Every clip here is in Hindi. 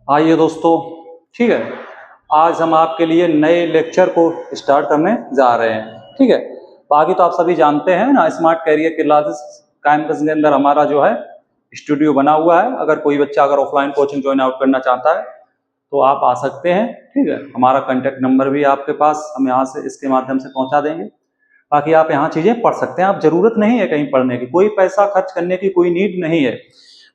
आइए दोस्तों, ठीक है। आज हम आपके लिए नए लेक्चर को स्टार्ट करने जा रहे हैं, ठीक है। बाकी तो आप सभी जानते हैं ना, स्मार्ट कैरियर क्लासेस कैंपस के अंदर हमारा जो है स्टूडियो बना हुआ है। अगर कोई बच्चा अगर ऑफलाइन कोचिंग ज्वाइन आउट करना चाहता है तो आप आ सकते हैं, ठीक है। हमारा कॉन्टैक्ट नंबर भी आपके पास हम यहाँ से इसके माध्यम से पहुँचा देंगे। बाकी आप यहाँ चीज़ें पढ़ सकते हैं। आप जरूरत नहीं है कहीं पढ़ने की, कोई पैसा खर्च करने की कोई नीड नहीं है।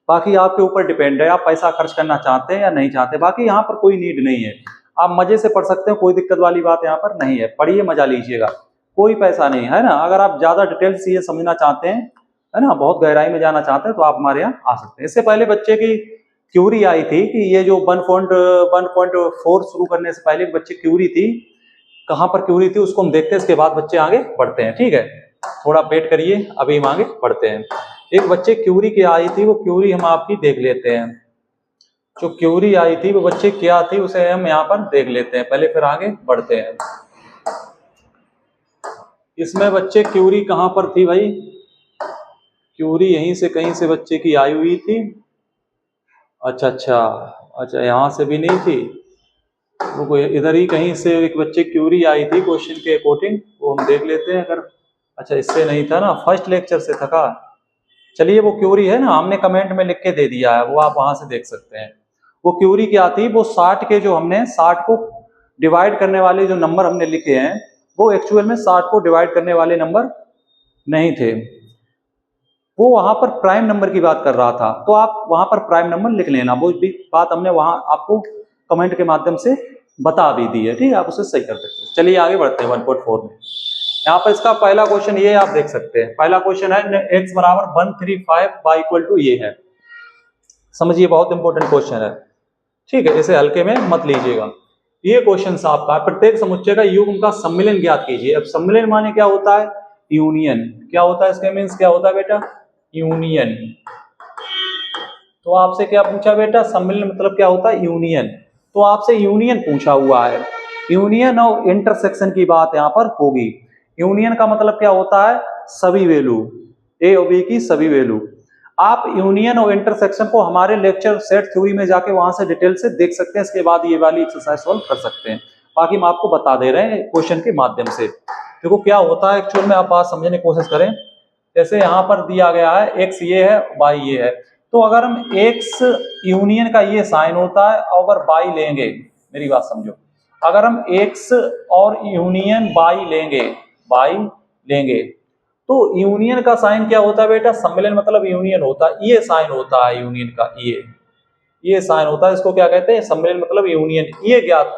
बाकी आपके ऊपर डिपेंड है, आप पैसा खर्च करना चाहते हैं या नहीं चाहते। बाकी यहाँ पर कोई नीड नहीं है, आप मजे से पढ़ सकते हैं, कोई दिक्कत वाली बात यहाँ पर नहीं है। पढ़िए, मजा लीजिएगा, कोई पैसा नहीं है ना। अगर आप ज्यादा डिटेल से ये समझना चाहते हैं, है ना, बहुत गहराई में जाना चाहते हैं तो आप हमारे यहाँ आ सकते हैं। इससे पहले बच्चे की क्यूरी आई थी कि ये जो 1.4 शुरू करने से पहले बच्चे क्यूरी थी, कहाँ पर क्यूरी थी उसको हम देखते हैं, इसके बाद बच्चे आगे बढ़ते हैं, ठीक है। थोड़ा वेट करिए, अभी हम आगे बढ़ते हैं। एक बच्चे क्यूरी की आई थी, वो क्यूरी हम आपकी देख लेते हैं। जो क्यूरी आई थी वो बच्चे क्या थी उसे हम यहाँ पर देख लेते हैं पहले, फिर आगे बढ़ते हैं। इसमें बच्चे क्यूरी कहाँ पर थी भाई? क्यूरी यहीं से कहीं से बच्चे की आई हुई थी। अच्छा, यहाँ से भी नहीं थी, वो इधर ही कहीं से एक बच्चे क्यूरी आई थी क्वेश्चन के अकॉर्डिंग, वो हम देख लेते हैं। अगर अच्छा इससे नहीं था ना, फर्स्ट लेक्चर से था का। चलिए, वो क्यूरी है ना, हमने कमेंट में लिख के दे दिया है, वो आप वहां से देख सकते हैं। वो क्यूरी क्या थी? वो 60 के जो हमने 60 को डिवाइड करने वाले जो नंबर हमने लिखे हैं, वो एक्चुअल में 60 को डिवाइड करने वाले नंबर नहीं थे। वो वहां पर प्राइम नंबर की बात कर रहा था, तो आप वहां पर प्राइम नंबर लिख लेना। वो भी बात हमने वहां आपको कमेंट के माध्यम से बता भी दी है, ठीक है। आप उसे सही कर सकते हैं। चलिए आगे बढ़ते हैं 1.4 में। यहाँ पर इसका पहला क्वेश्चन ये आप देख सकते हैं। पहला क्वेश्चन है x बराबर 135 y इक्वल टू ये है। समझिए, बहुत इंपॉर्टेंट क्वेश्चन है, ठीक है। इसे हल्के में मत लीजिएगा। ये क्वेश्चन आपका प्रत्येक समुच्चय का युग्म का सम्मिलन ज्ञात कीजिए। अब सम्मिलन माने क्या होता है? यूनियन। क्या होता है इसके मीन्स? क्या होता है बेटा? यूनियन। तो आपसे क्या पूछा बेटा? सम्मिलन मतलब क्या होता है? यूनियन। तो आपसे यूनियन पूछा हुआ है। यूनियन और इंटरसेक्शन की बात यहाँ पर होगी। यूनियन का मतलब क्या होता है? सभी वैल्यू, ए और बी की सभी वैल्यू। आप यूनियन और इंटरसेक्शन को हमारे लेक्चर सेट थ्योरी में जाके वहां से डिटेल से देख सकते हैं। इसके बाद ये वाली एक्सरसाइज सॉल्व कर सकते हैं। बाकी हम आपको बता दे रहे हैं क्वेश्चन के माध्यम से। देखो क्या होता है एक्चुअल में, आप बात समझने की कोशिश करें। जैसे यहाँ पर दिया गया है एक्स ये है, वाई ये है। तो अगर हम एक्स यूनियन का ये साइन होता है, और अगर वाई लेंगे, मेरी बात समझो, अगर हम एक्स और यूनियन वाई लेंगे तो यूनियन का साइन क्या होता है बेटा? सम्मिलन मतलब यूनियन होता है, ये साइन होता है यूनियन का, ये साइन होता है। इसको क्या कहते हैं? सम्मिलन मतलब यूनियन। ये ज्ञात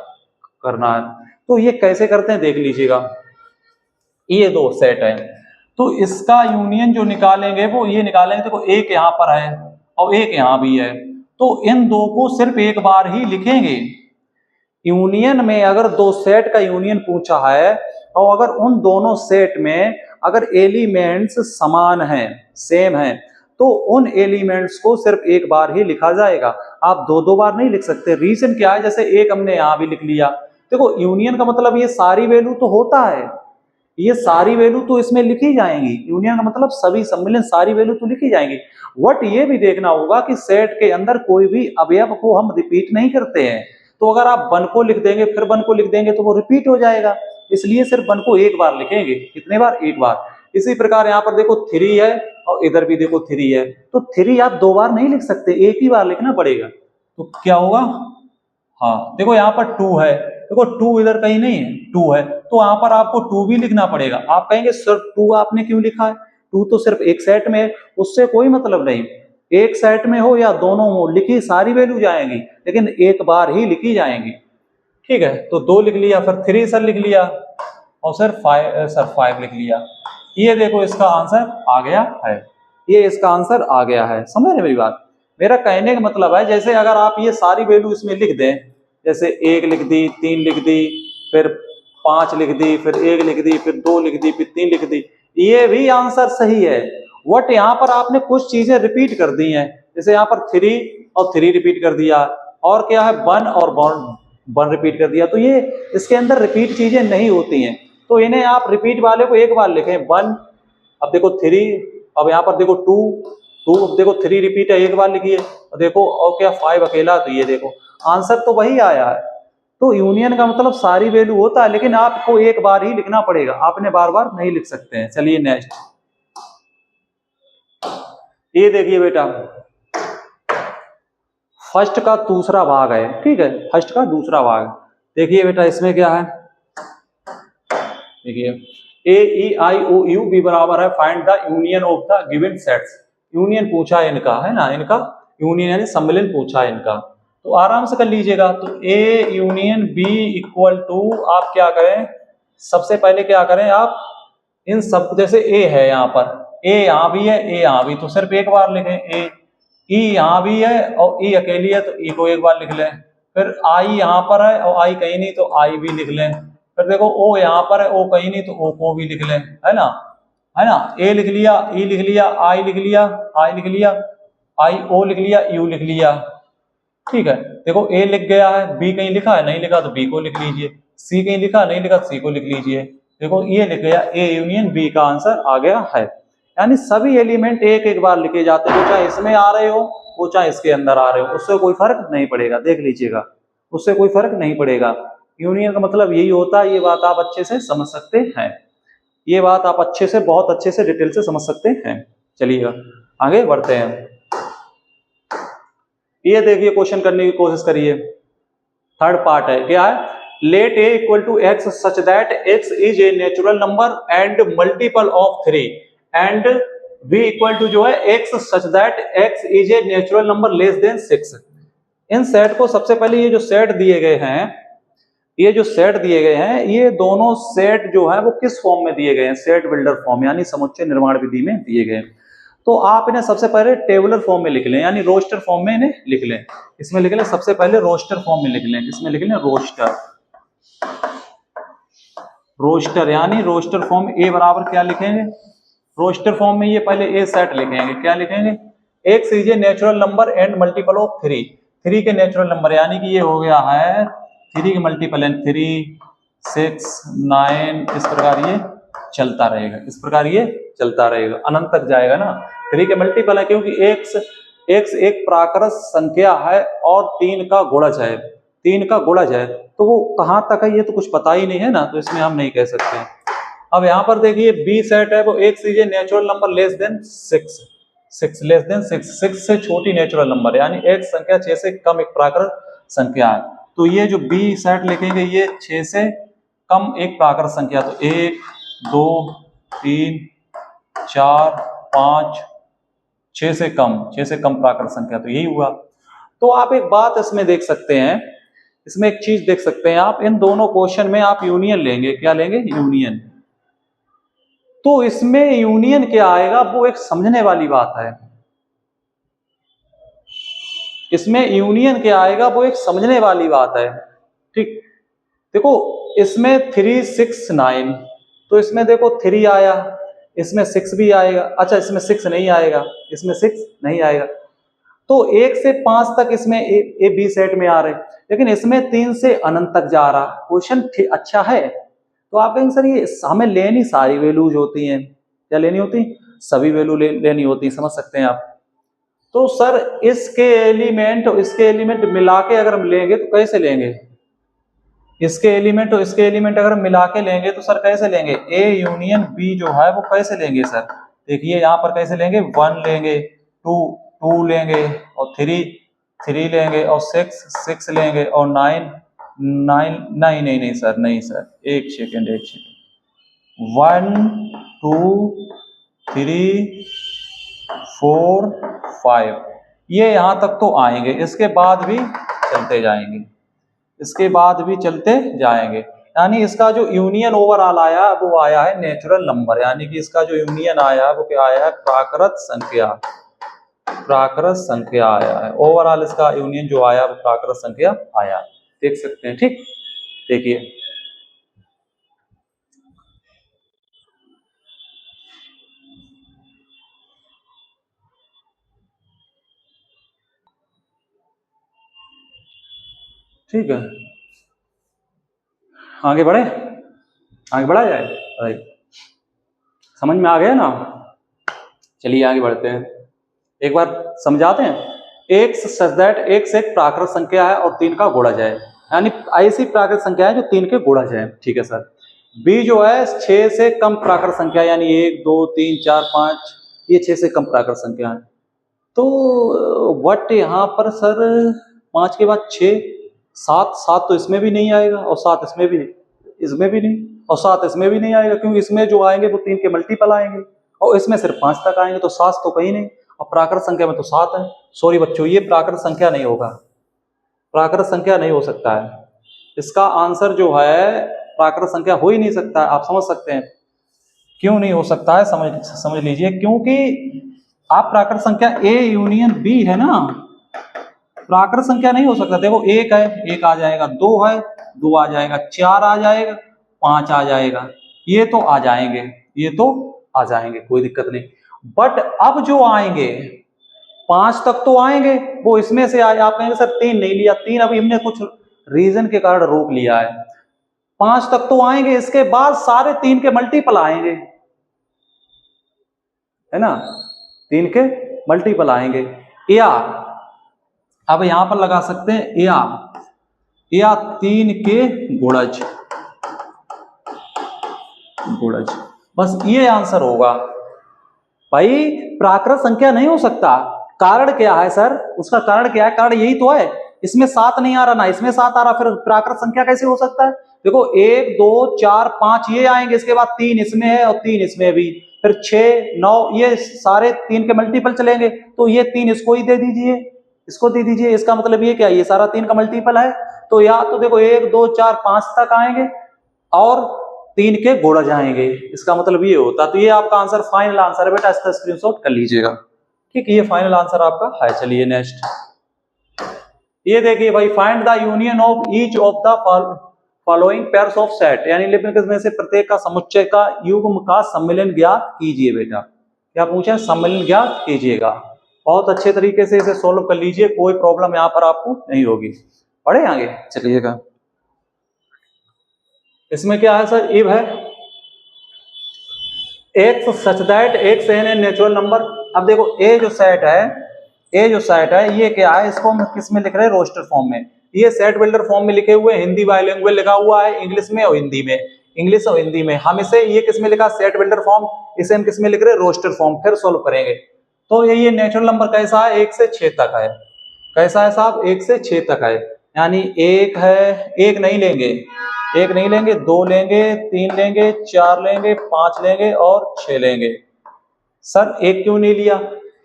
करना है। तो ये कैसे करते हैं देख लीजिएगा। ये दो सेट है, तो इसका यूनियन जो निकालेंगे वो ये निकालेंगे। देखो एक यहाँ पर है और एक यहाँ भी है, तो इन दो को सिर्फ एक बार ही लिखेंगे। यूनियन में अगर दो सेट का यूनियन पूछा है और अगर उन दोनों सेट में अगर एलिमेंट्स समान हैं, सेम हैं, तो उन एलिमेंट्स को सिर्फ एक बार ही लिखा जाएगा। आप दो दो बार नहीं लिख सकते। रीजन क्या है? जैसे एक हमने यहां भी लिख लिया। देखो यूनियन का मतलब ये सारी वैल्यू तो होता है, ये सारी वैल्यू तो इसमें लिखी जाएंगी। यूनियन का मतलब सभी सम्मिलन सारी वैल्यू तो लिखी जाएंगी। वट ये भी देखना होगा कि सेट के अंदर कोई भी अवयव को हम रिपीट नहीं करते हैं। तो अगर आप 1 को लिख देंगे फिर 1 को लिख देंगे तो वो रिपीट हो जाएगा, इसलिए सिर्फ 1 को एक बार लिखेंगे। कितने बार? एक बार। इसी प्रकार यहाँ पर देखो 3 है और इधर भी देखो 3 है, तो 3 आप दो बार नहीं लिख सकते, एक ही बार लिखना पड़ेगा। तो क्या होगा? हाँ देखो यहाँ पर 2 है, देखो 2 इधर कहीं नहीं है, 2 है, तो यहाँ पर आपको 2 भी लिखना पड़ेगा। आप कहेंगे सर 2 आपने क्यों लिखा है? 2 तो सिर्फ एक सेट में है, उससे कोई मतलब नहीं। एक सेट में हो या दोनों हो, लिखी सारी वैल्यू जाएंगी, लेकिन एक बार ही लिखी जाएंगी, ठीक है। तो 2 लिख लिया, फिर 3 सर लिख लिया, और सर 5 लिख लिया। ये देखो इसका आंसर आ गया है, ये इसका आंसर आ गया है। समझ रहे मेरी बात? मेरा कहने का मतलब है, जैसे अगर आप ये सारी वैल्यू इसमें लिख दें, जैसे 1 लिख दी, 3 लिख दी, फिर 5 लिख दी, फिर 1 लिख दी, फिर 2 लिख दी, फिर 3 लिख दी, ये भी आंसर सही है। वट यहाँ पर आपने कुछ चीजें रिपीट कर दी हैं। जैसे यहाँ पर 3 और 3 रिपीट कर दिया, और क्या है 1 और 1 रिपीट कर दिया। तो ये इसके अंदर रिपीट चीजें नहीं होती हैं, तो इन्हें आप रिपीट वाले को एक बार लिखें 1, अब देखो 3, अब यहाँ पर देखो 2, 2 देखो 3 रिपीट है, एक बार लिखिए, और देखो और क्या 5 अकेला, तो ये देखो आंसर तो वही आया है। तो यूनियन का मतलब सारी वैल्यू होता है, लेकिन आपको एक बार ही लिखना पड़ेगा, आपने बार बार नहीं लिख सकते हैं। चलिए नेक्स्ट, ये देखिए बेटा, फर्स्ट का दूसरा भाग है, ठीक है, फर्स्ट का दूसरा भाग। देखिए बेटा इसमें क्या है, देखिए ए ई आई ओ यू बी बराबर है find the union of the given sets. Union पूछा है इनका, है ना, इनका यूनियन यानी सम्मिलन पूछा है इनका, तो आराम से कर लीजिएगा। तो A union B equal to, आप क्या करें, सबसे पहले क्या करें आप, इन सब, जैसे ए है यहाँ पर, ए यहाँ भी है, ए यहाँ भी, तो सिर्फ एक बार लिखें ए। ई यहाँ भी है और ई अकेली है, तो ई को एक बार लिख लें। फिर आई यहाँ पर है और आई कहीं नहीं, तो आई भी लिख लें। फिर देखो ओ यहाँ पर है, ओ कहीं नहीं, तो ओ को भी लिख लें, है ना, है ना। ए लिख लिया, ई लिख लिया, आई लिख लिया, आई लिख लिया, आई ओ लिख लिया, यू लिख लिया, ठीक है। देखो ए लिख गया है, बी कहीं लिखा है, नहीं लिखा तो बी को लिख लीजिए, सी कहीं लिखा नहीं लिखा तो सी को लिख लीजिए। देखो ये लिख गया, ए यूनियन बी का आंसर आ गया है। यानी सभी एलिमेंट एक एक बार लिखे जाते हैं, वो चाहे इसमें आ रहे हो, वो चाहे इसके अंदर आ रहे हो, उससे कोई फर्क नहीं पड़ेगा, देख लीजिएगा, उससे कोई फर्क नहीं पड़ेगा। यूनियन का मतलब यही होता है, ये बात आप अच्छे से समझ सकते हैं, ये बात आप अच्छे से, बहुत अच्छे से डिटेल से समझ सकते हैं। चलिएगा आगे बढ़ते हैं। ये देखिए क्वेश्चन करने की कोशिश करिए, थर्ड पार्ट है, क्या है, let A equal to X such that X is a natural number and multiple of 3 and B equal to जो है X such that X is a natural number less than 6। इन सेट को, सबसे पहले ये जो सेट दिए गए हैं, ये जो सेट दिए गए हैं, ये दोनों सेट जो है वो किस फॉर्म में दिए गए हैं, सेट बिल्डर फॉर्म यानी समुच्चय निर्माण विधि में दिए गए हैं। तो आप इन्हें सबसे पहले टेबुलर फॉर्म में लिख लें, यानी रोस्टर फॉर्म में इन्हें लिख लें। इसमें लिख लें, सबसे पहले रोस्टर फॉर्म में लिख लें, इसमें लिख लें रोस्टर, रोस्टर यानी रोस्टर फॉर्म। ए बराबर क्या लिखेंगे, रोस्टर फॉर्म में ये पहले ए सेट लिखेंगे, क्या लिखेंगे, x is a natural number and multiple of 3, 3 के नेचुरल नंबर, यानी कि ये हो गया है 3 के मल्टीपल है 3, 6, 9, इस प्रकार ये चलता रहेगा, इस प्रकार ये चलता रहेगा, अनंत तक जाएगा ना। 3 के मल्टीपल है क्योंकि एक्स एक प्राकृत संख्या है और 3 का गुणज है, 3 का गुणज है, तो वो कहाँ तक है ये तो कुछ पता ही नहीं है ना, तो इसमें हम नहीं कह सकते हैं। अब यहाँ पर देखिए बी सेट है, वो x is a natural number less than 6, 6 less than 6, 6 से छोटी नेचुरल नंबर, यानी एक्स संख्या 6 से कम एक प्राकृत संख्या है। तो ये जो बी सेट लिखेंगे ये 6 से कम एक प्राकृत संख्या, तो 1, 2, 3, 4, 5, 6 से कम प्राकृत संख्या, तो यही हुआ। तो आप एक बात इसमें देख सकते हैं, इसमें एक चीज देख सकते हैं आप, इन दोनों क्वेश्चन में आप यूनियन लेंगे, क्या लेंगे, यूनियन। तो इसमें यूनियन क्या आएगा वो एक समझने वाली बात है, इसमें यूनियन क्या आएगा वो एक समझने वाली बात है, ठीक। देखो इसमें 3, 6, 9, तो इसमें देखो 3 आया, इसमें 6 भी आएगा, अच्छा इसमें 6 नहीं आएगा, इसमें 6 नहीं आएगा, तो 1 से 5 तक इसमें ए बी सेट में आ रहे, लेकिन इसमें 3 से अनंत तक जा रहा। क्वेश्चन अच्छा है, तो आप कहेंगे सर ये हमें लेनी सारी वैल्यूज होती हैं, क्या लेनी होती, सभी वैल्यू लेनी होती, समझ सकते हैं आप। तो सर इसके एलिमेंट मिला के अगर हम लेंगे तो कैसे लेंगे, इसके एलिमेंट और इसके एलिमेंट अगर मिला के लेंगे तो सर कैसे लेंगे, ए यूनियन बी जो है वो कैसे लेंगे सर, देखिए यहाँ पर कैसे लेंगे, 1 लेंगे, 2 लेंगे और 3 लेंगे और 6 लेंगे और 9 नहीं सर, नहीं सर, एक सेकेंड 1, 2, 3, 4, 5 ये यहां तक तो आएंगे, इसके बाद भी चलते जाएंगे, इसके बाद भी चलते जाएंगे, यानी इसका जो यूनियन ओवरऑल आया वो आया है नेचुरल नंबर, यानी कि इसका जो यूनियन आया वो क्या आया है, प्राकृत संख्या आया है, ओवरऑल इसका यूनियन जो आया वो प्राकृत संख्या आया, देख सकते हैं, ठीक। देखिए ठीक है, आगे बढ़ा जाए, समझ में आ गया ना। चलिए आगे बढ़ते हैं। एक बार समझाते हैं। एक्स सच दैट एक्स एक प्राकृत संख्या है और 3 का गुणज है, यानी ऐसी प्राकृत संख्या है जो 3 के गुणज है, ठीक है सर। बी जो है 6 से कम प्राकृत संख्या, यानी 1 2 3 4 5, ये 6 से कम प्राकृत संख्या है। तो वट यहाँ पर सर 5 के बाद 6, 7, 7 तो इसमें भी नहीं आएगा और 7 इसमें भी नहीं और 7 इसमें भी नहीं आएगा, क्योंकि इसमें जो आएंगे वो 3 के मल्टीपल आएंगे और इसमें सिर्फ 5 तक आएंगे, तो 7 तो कहीं नहीं, और प्राकृत संख्या में तो 7 है। सॉरी बच्चों, ये प्राकृत संख्या नहीं होगा, प्राकृत संख्या नहीं हो सकता है। इसका आंसर जो है प्राकृत संख्या हो ही नहीं सकता है। आप समझ सकते हैं क्यों नहीं हो सकता है, समझ लीजिए। क्योंकि आप प्राकृत संख्या ए यूनियन बी है ना, प्राकृत संख्या नहीं हो सकता। देखो 1 है, 1 आ जाएगा, 2 है, 2 आ जाएगा, 4 आ जाएगा, 5 आ जाएगा, ये तो आ जाएंगे, ये तो आ जाएंगे, कोई दिक्कत नहीं। बट अब जो आएंगे 5 तक तो आएंगे, वो इसमें से आए। आप कहेंगे सर 3 नहीं लिया, 3 अभी हमने कुछ रीजन के कारण रोक लिया है। 5 तक तो आएंगे, इसके बाद सारे 3 के मल्टीपल आएंगे, है ना, 3 के मल्टीपल आएंगे। या अब यहां पर लगा सकते हैं या 3 के गुणज, बस ये आंसर होगा भाई। प्राकृत संख्या नहीं हो सकता। कारण क्या है सर, उसका कारण क्या है? कारण यही तो है, इसमें 7 नहीं आ रहा ना इसमें 7 आ रहा, फिर प्राकृत संख्या कैसे हो सकता है? देखो 1 2 4 5 ये आएंगे, इसके बाद 3 इसमें है और 3 इसमें भी, फिर 6 9 ये सारे 3 के मल्टीपल चलेंगे, तो ये 3 इसको ही दे दीजिए, इसको दे दीजिए। इसका मतलब ये क्या, ये सारा 3 का मल्टीपल है। तो या तो देखो 1 2 4 5 तक आएंगे और 3 के गुणज आएंगे, इसका मतलब ये होता। तो ये आपका आंसर फाइनल आंसर है बेटा, इसका स्क्रीनशॉट कर लीजिएगा, ठीक है, ये फाइनल आंसर आपका है। चलिए नेक्स्ट, ये देखिए भाई, find the union of each of the following pairs of set, यानी निम्नलिखित में से प्रत्येक का समुच्चय का युग्म का सम्मिलन ज्ञात कीजिए। बेटा क्या पूछा है? सम्मिलन ज्ञात कीजिएगा। बहुत अच्छे तरीके से इसे सोल्व कर लीजिए, कोई प्रॉब्लम यहाँ पर आपको नहीं होगी। पढ़े आगे चलिएगा। इसमें क्या है सर? इव है X such that X an a natural number. अब देखो ए जो सेट है ये क्या है, इसको हम किस में लिख रहे हैं? रोस्टर फॉर्म में। ये सेट बिल्डर फॉर्म में लिखे हुए, हिंदी बाइलिंगुअल लिखा हुआ है, इंग्लिश में और हिंदी में, इंग्लिश और हिंदी में। हम इसे ये किस में लिखा? Set builder form. इसे हम किस में लिख रहे हैं? Roster form. फिर सोल्व करेंगे। तो ये नेचुरल नंबर कैसा है? 1 से 6 तक है। कैसा है साहब? 1 से 6 तक है, यानी 1 है, 1 नहीं लेंगे, 1 नहीं लेंगे, 2 लेंगे, 3 लेंगे, 4 लेंगे, 5 लेंगे और 6 लेंगे। सर 1 क्यों नहीं लिया?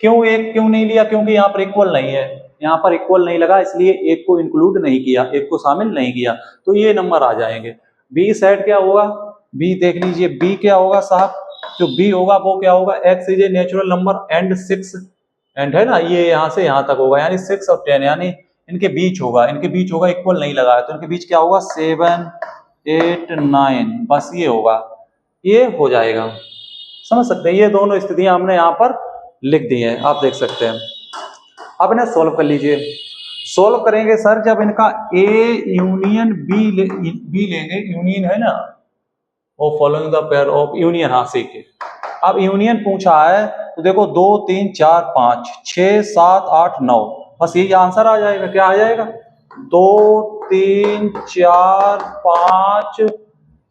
क्यों 1 क्यों नहीं लिया? क्योंकि यहाँ पर इक्वल नहीं है, यहाँ पर इक्वल नहीं लगा, इसलिए 1 को इंक्लूड नहीं किया, 1 को शामिल नहीं किया, तो ये नंबर आ जाएंगे। बी सेट क्या होगा? बी देख लीजिए, बी क्या होगा साहब? जो बी होगा वो क्या होगा? X is a natural number and 6 and है ना, ये यहाँ से यहाँ तक होगा, यानी 6 और 10, यानी इनके बीच होगा, इक्वल नहीं लगा है, तो इनके बीच क्या होगा? 7 8 9, बस ये होगा, ये हो जाएगा। समझ सकते हैं? ये दोनों स्थितियां हमने यहाँ पर लिख दी हैं, आप देख सकते हैं। अब इन्हें सोल्व कर लीजिए। सोल्व करेंगे सर जब इनका ए यूनियन बी लेंगे, यूनियन है ना, वो following the pair of union, हाँ सीखे। अब यूनियन पूछा है तो देखो 2 3 4 5 6 7 8 9, बस यही आंसर आ जाएगा। क्या आ जाएगा? 2 3 4 5,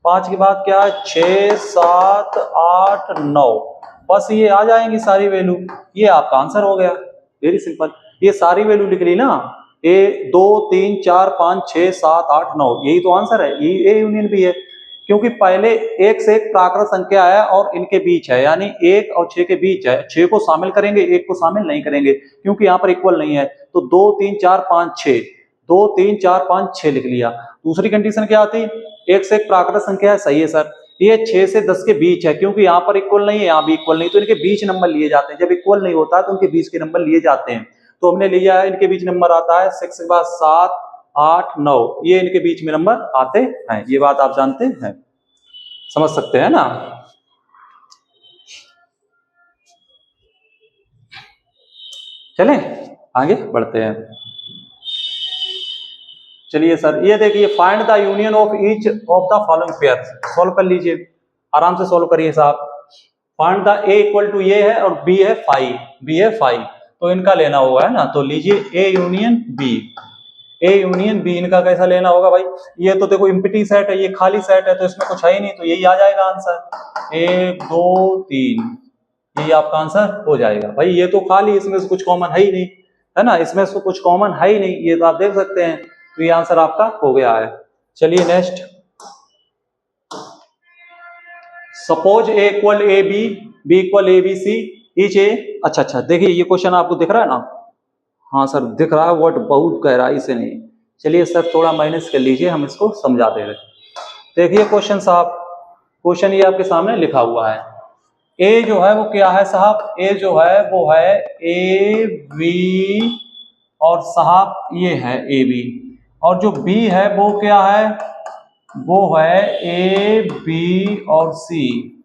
5 के बाद क्या है? 6 7 8 9, बस ये आ जाएंगी सारी वैल्यू, ये आपका आंसर हो गया। वेरी सिंपल, ये सारी वैल्यू लिख ली ना, ए 2 3 4 5 6 7 8 9, यही तो आंसर है, ये ए यूनियन भी है। क्योंकि पहले 1 से 1 प्राकृत संख्या है और इनके बीच है, यानी 1 और 6 के बीच है। 6 को शामिल करेंगे, 1 को शामिल नहीं करेंगे, क्योंकि यहाँ पर इक्वल नहीं है। तो 2 3 4 5 6, 2 3 4 5 6 लिख लिया। दूसरी कंडीशन क्या आती? 1 से 1 प्राकृत संख्या है, सही है सर। ये 6 से 10 के बीच है, क्योंकि यहाँ पर इक्वल नहीं है, यहाँ भी इक्वल नहीं, तो इनके बीच नंबर लिए जाते हैं। जब इक्वल नहीं होता है तो उनके बीच के नंबर लिए जाते हैं। तो हमने लिया है, इनके बीच नंबर आता है 6 के बाद 7 8 9, ये इनके बीच में नंबर आते हैं। ये बात आप जानते हैं, समझ सकते हैं ना। चलें आगे बढ़ते हैं। चलिए सर, ये देखिए, find the union of each of the following pair. Solve कर लीजिए, आराम से सोल्व करिए साहब। Find the A equal to ये है और बी है 5, तो इनका लेना होगा, है ना। तो लीजिए A union B, A union B इनका कैसा लेना होगा भाई। ये तो देखो एम्प्टी सेट है, ये खाली सेट है, तो इसमें कुछ है ही नहीं, तो यही आ जाएगा आंसर 1 2 3, यही आपका आंसर हो जाएगा भाई। ये तो खाली, इसमें से कुछ कॉमन है ही नहीं, है ना, इसमें से कुछ कॉमन है ही नहीं, ये तो आप देख सकते हैं। तो ये आंसर आपका हो गया है। चलिए next, suppose A equal A B, B equal A B C, each A. अच्छा देखिए ये क्वेश्चन आपको दिख रहा है ना। हाँ सर दिख रहा है, बट बहुत गहराई से नहीं। चलिए सर थोड़ा माइनस कर लीजिए, हम इसको समझा दे रहे। देखिए क्वेश्चन साहब, क्वेश्चन ये आपके सामने लिखा हुआ है। ए जो है वो क्या है साहब, ए जो है वो है ए बी, और साहब ये है ए बी, और जो बी है वो क्या है, वो है ए बी और सी,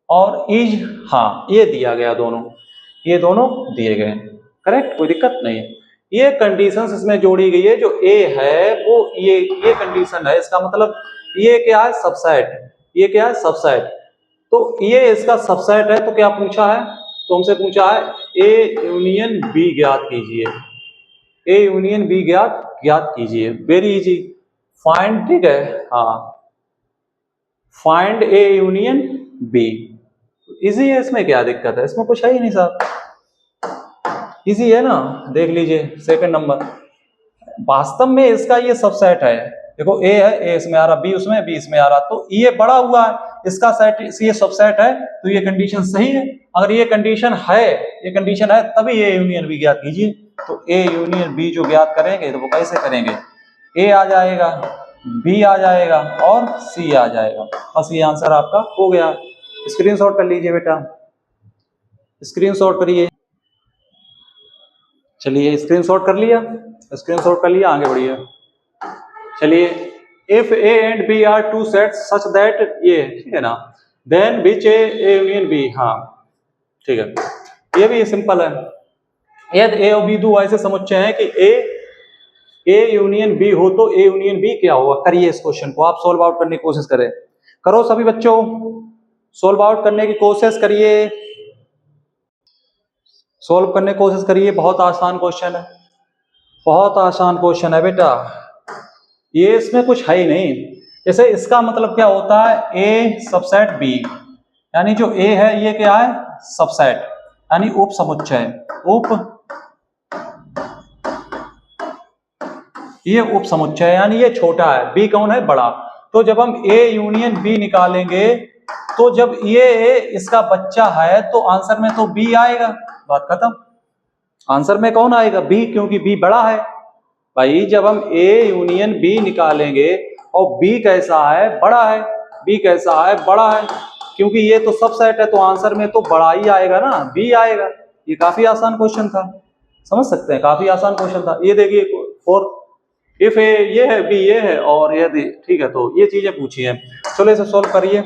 और इज, हाँ ये दिया गया, दोनों ये दोनों दिए गए, करेक्ट, कोई दिक्कत नहीं है। ये कंडीशंस इसमें जोड़ी गई है, जो ए है वो ये कंडीशन है, इसका मतलब ये क्या है, सबसेट, ये क्या है, सबसेट। तो ये इसका सबसेट है, तो क्या पूछा है, तो हमसे पूछा है ए यूनियन बी ज्ञात कीजिए, ए यूनियन बी ज्ञात कीजिए, वेरी इजी, फाइंड, ठीक है, हाँ find A union B, easy है, इसमें क्या दिक्कत है, इसमें कुछ है ही नहीं साहब, इजी है ना। देख लीजिए सेकंड नंबर, वास्तव में इसका ये सबसेट है, देखो ए है, ए इसमें आ रहा, बी उसमें, बी इसमें आ रहा, तो ये बड़ा हुआ है, इसका सेट, ये सबसेट है, तो ये कंडीशन सही है। अगर ये कंडीशन है तभी ए यूनियन बी ज्ञात कीजिए। तो ए यूनियन बी जो ज्ञात करेंगे तो वो कैसे करेंगे, ए आ जाएगा, बी आ जाएगा और सी आ जाएगा, बस ये आंसर आपका हो गया। स्क्रीनशॉट कर लीजिए बेटा, स्क्रीनशॉट करिए। चलिए स्क्रीनशॉट कर लिया, स्क्रीनशॉट कर लिया, आगे बढ़िए। चलिए, if A and B are two sets such that, ये ठीक है ना, then which A union B, हाँ ठीक है, ये भी सिंपल है। यदि ए और बी दो ऐसे समुच्चय हैं कि ए यूनियन बी हो, तो ए यूनियन बी क्या होगा। करिए इस क्वेश्चन को, आप सोल्व आउट करने की कोशिश करें, करो सभी बच्चों, सोल्व आउट करने की कोशिश करिए, सोल्व करने की कोशिश करिए। बहुत आसान क्वेश्चन है, बहुत आसान क्वेश्चन है बेटा, ये इसमें कुछ है ही नहीं। जैसे इसका मतलब क्या होता है, ए सबसेट बी, यानी जो ए है ये क्या है, सबसेट, यानी उप समुच्चय, ये उप समुच्चय, यानी ये छोटा है, बी कौन है, बड़ा। तो जब हम ए यूनियन बी निकालेंगे, तो जब ये इसका बच्चा है तो आंसर में तो बी आएगा, बात खत्म। आंसर में कौन आएगा, बी, क्योंकि बी बड़ा है भाई। जब हम ए यूनियन बी निकालेंगे और बी कैसा है, बड़ा है, बी कैसा है, बड़ा है, क्योंकि ये तो सबसेट है, तो आंसर में तो बड़ा ही आएगा ना, बी आएगा। ये काफी आसान क्वेश्चन था, समझ सकते हैं, काफी आसान क्वेश्चन था। ये देखिए फोर, इफ ए ये है, बी ये है, और ये ठीक है, तो ये चीजें पूछी है। चलो इसे सोल्व करिए,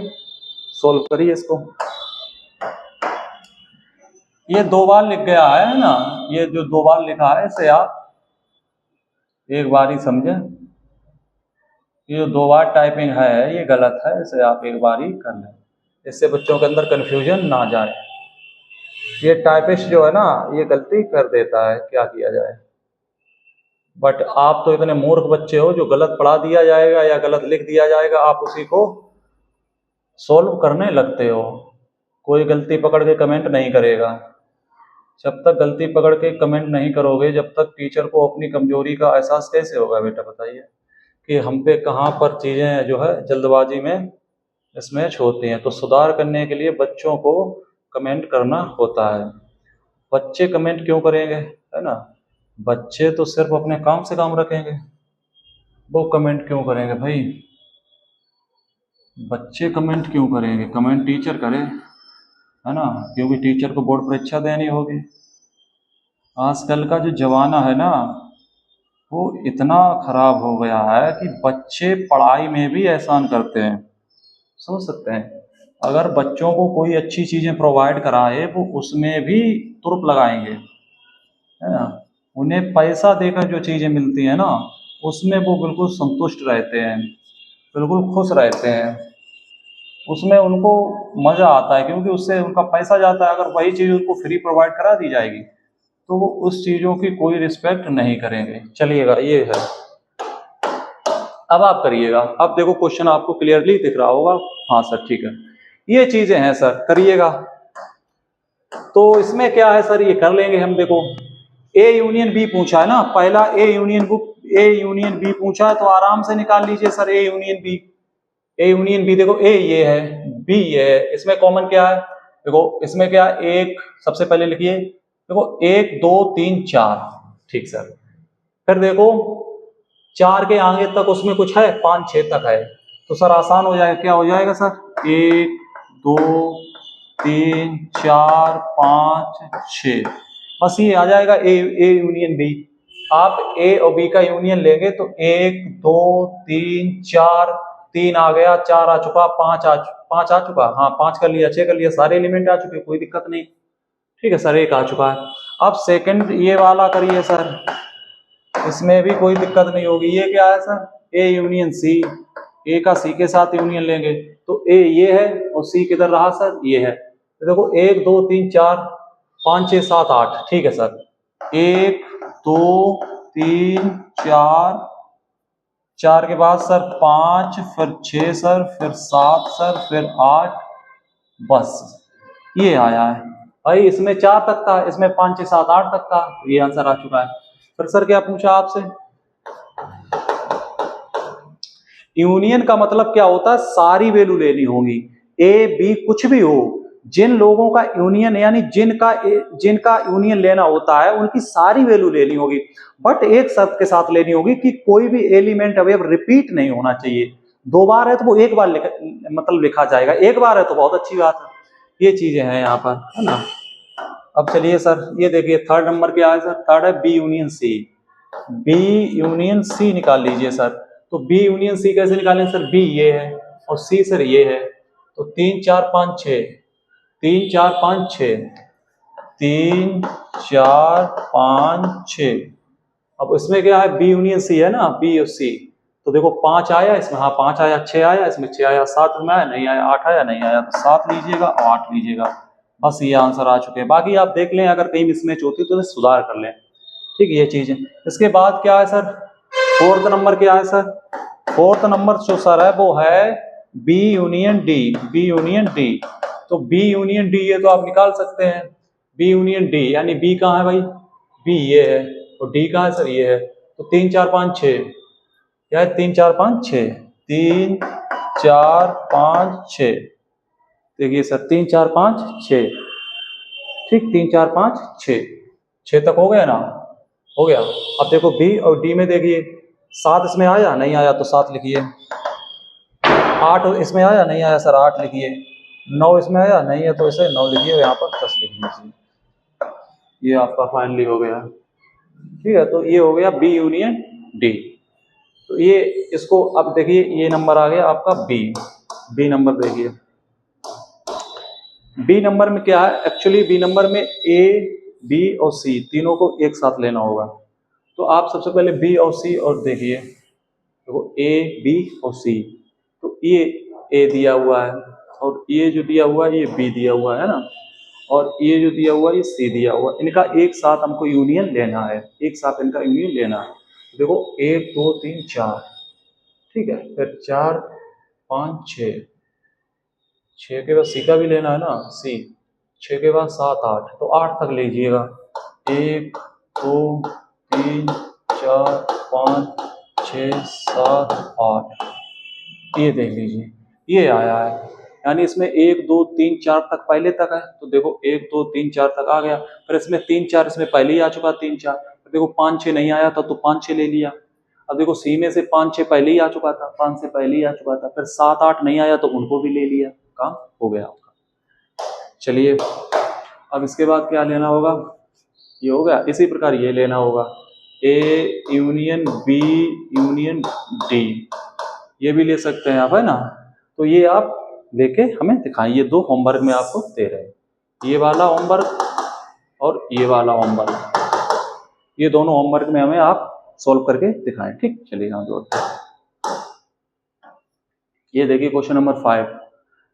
सोल्व करिए इसको। ये दो बार लिख गया है ना, ये जो दो बार लिखा है इसे आप एक बार ही समझे, ये जो दो बार टाइपिंग है ये गलत है, इसे आप एक बार ही कर लें, इससे बच्चों के अंदर कंफ्यूजन ना जाए। ये टाइपिस्ट जो है ना ये गलती कर देता है, क्या किया जाए। बट आप तो इतने मूर्ख बच्चे हो, जो गलत पढ़ा दिया जाएगा या गलत लिख दिया जाएगा आप उसी को सोल्व करने लगते हो। कोई गलती पकड़ के कमेंट नहीं करेगा, जब तक गलती पकड़ के कमेंट नहीं करोगे, जब तक टीचर को अपनी कमजोरी का एहसास कैसे होगा बेटा, बताइए कि हम पे कहाँ पर चीज़ें जो है जल्दबाजी में इसमें होती हैं। तो सुधार करने के लिए बच्चों को कमेंट करना होता है। बच्चे कमेंट क्यों करेंगे, है ना, बच्चे तो सिर्फ अपने काम से काम रखेंगे, वो कमेंट क्यों करेंगे भाई, बच्चे कमेंट क्यों करेंगे, कमेंट टीचर करे, है ना, क्योंकि टीचर को बोर्ड परीक्षा देनी होगी। आजकल का जो जमाना है ना वो इतना खराब हो गया है कि बच्चे पढ़ाई में भी एहसान करते हैं, समझ सकते हैं। अगर बच्चों को कोई अच्छी चीज़ें प्रोवाइड कराए वो उसमें भी तुर्प लगाएंगे, है ना, उन्हें पैसा देकर जो चीज़ें मिलती हैं ना उसमें वो बिल्कुल संतुष्ट रहते हैं, बिल्कुल खुश रहते हैं, उसमें उनको मज़ा आता है, क्योंकि उससे उनका पैसा जाता है। अगर वही चीज़ उनको फ्री प्रोवाइड करा दी जाएगी तो वो उस चीजों की कोई रिस्पेक्ट नहीं करेंगे। चलिएगा, ये है। अब आप करिएगा। अब देखो क्वेश्चन आपको क्लियरली दिख रहा होगा। हाँ सर ठीक है, ये चीजें हैं सर, करिएगा। तो इसमें क्या है सर, ये कर लेंगे हम। देखो ए यूनियन बी पूछा है ना, पहला ए यूनियन बी पूछा है, तो आराम से निकाल लीजिए sir A union B. A union B, देखो ए ये है, बी ये है, इसमें कॉमन क्या है? देखो इसमें क्या है, एक सबसे पहले लिखिए, देखो 1 2 3 4, ठीक सर। फिर देखो 4 के आगे तक उसमें कुछ है, 5 6 तक है, तो सर आसान हो जाएगा। क्या हो जाएगा सर? 1 2 3 4 5 6, बस ये आ जाएगा ए यूनियन बी। आप ए और बी का यूनियन लेंगे तो 1 2 3 4, 3 आ गया, 4 आ चुका, 5 आ चुका, हाँ 5 कर लिया, 6 कर लिया, सारे एलिमेंट आ चुके, कोई दिक्कत नहीं। ठीक है सर, 1 आ चुका है। अब सेकंड ये वाला करिए सर, इसमें भी कोई दिक्कत नहीं होगी। ये क्या है सर? ए यूनियन सी। ए का सी के साथ यूनियन लेंगे तो ए ये है और सी किधर रहा सर? ये है। तो देखो 1 2 3 4 5 6 7 8, ठीक है सर। 1 2 3 4, 4 के बाद सर 5, फिर 6 सर, फिर 7 सर, फिर 8, बस ये आया है भाई। इसमें 4 तक था, इसमें 5 6 7 8 तक था, ये आंसर आ चुका है। फिर सर क्या पूछा आपसे? यूनियन का मतलब क्या होता है? सारी वैल्यू लेनी होगी, ए बी कुछ भी हो, जिन लोगों का यूनियन यानी जिनका यूनियन लेना होता है उनकी सारी वैल्यू लेनी होगी, बट एक शर्त के साथ लेनी होगी कि कोई भी एलिमेंट अवयव रिपीट नहीं होना चाहिए। 2 बार है तो वो 1 बार मतलब लिखा जाएगा, 1 बार है तो बहुत अच्छी बात है। ये चीजें हैं यहाँ पर, है ना। अब चलिए सर, ये देखिए थर्ड नंबर क्या है सर? थर्ड है B union C. B union C निकाल लीजिए सर। तो बी यूनियन सी कैसे निकालें सर? बी ये है और सी सर ये है, तो 3 4 5 6, 3 4 5 6, 3 4 5 6। अब इसमें क्या है? बी यूनियन सी है ना, बी और सी। तो देखो 5 आया इसमें, हाँ 5 आया, 6 आया इसमें, 6 आया, 7 में आया नहीं आया, 8 आया नहीं आया, तो 7 लीजिएगा और 8 लीजिएगा, बस ये आंसर आ चुके हैं। बाकी आप देख लें, अगर कहीं मिसमैच होती तो सुधार कर लें। ठीक है, ये चीज है। इसके बाद क्या है सर? फोर्थ नंबर क्या है सर? फोर्थ नंबर जो सर है वो है B union D. B union D, तो बी यूनियन डी ये तो आप निकाल सकते हैं। बी यूनियन डी यानी बी कहाँ है भाई? बी ये है और डी कहाँ है सर? ये है। तो 3 4 5 6, क्या है? 3 4 5 6, 3 4 5 6, देखिए सर 3 4 5 6, ठीक 3 4 5 6, 6 तक हो गया ना? हो गया। अब देखो बी और डी में देखिए, 7 इसमें आया नहीं आया तो 7 लिखिए, 8 इसमें आया नहीं आया सर 8 लिखिए, 9 इसमें आया नहीं है तो इसे 9 लिखिए, यहाँ पर 10 लिख लीजिए। ये आपका फाइनली हो गया। ठीक है, तो ये हो गया बी यूनियन डी। तो ये इसको अब देखिए, ये नंबर आ गया आपका बी। बी नंबर देखिए, बी नंबर में क्या है? एक्चुअली बी नंबर में ए बी और सी तीनों को एक साथ लेना होगा। तो आप सबसे पहले बी और सी और देखिए, देखो ए बी और सी, तो ये ए दिया हुआ है और ये जो दिया हुआ है ये बी दिया हुआ है ना, और ये जो दिया हुआ है ये सी दिया हुआ है। इनका एक साथ हमको यूनियन लेना है, एक साथ इनका यूनियन लेना है। देखो 1 2 3 4, ठीक है, फिर 4 5 6, 6 के बाद सी का भी लेना है ना, सी, 6 के बाद 7 8, तो 8 तक लीजिएगा। 1 2 3 4 5 6 7 8, ये देख लीजिए, ये आया है। यानी इसमें 1 2 3 4 तक पहले तक है, तो देखो 1 2 3 4 तक आ गया। फिर इसमें 3 4 इसमें पहले ही आ चुका, 3 4। फिर देखो 5 6 नहीं आया था तो 5 6 ले लिया। अब देखो सी में से 5 6 पहले ही आ चुका था, 5 से पहले ही आ चुका था। फिर 7 8 नहीं आया तो उनको भी ले लिया, काम हो गया आपका। चलिए, अब इसके बाद क्या लेना होगा? ये हो गया। इसी प्रकार ये लेना होगा, A union B union D, ये भी ले सकते हैं आप, है ना। तो ये आप लेके हमें दिखाएं, ये 2 होमवर्क में आपको दे रहे हैं, ये वाला होमवर्क और ये वाला होमवर्क, ये दोनों होमवर्क में हमें आप सॉल्व करके दिखाएं। ठीक, चलिए यहाँ जोड़ते हैं। ये देखिए question number 5,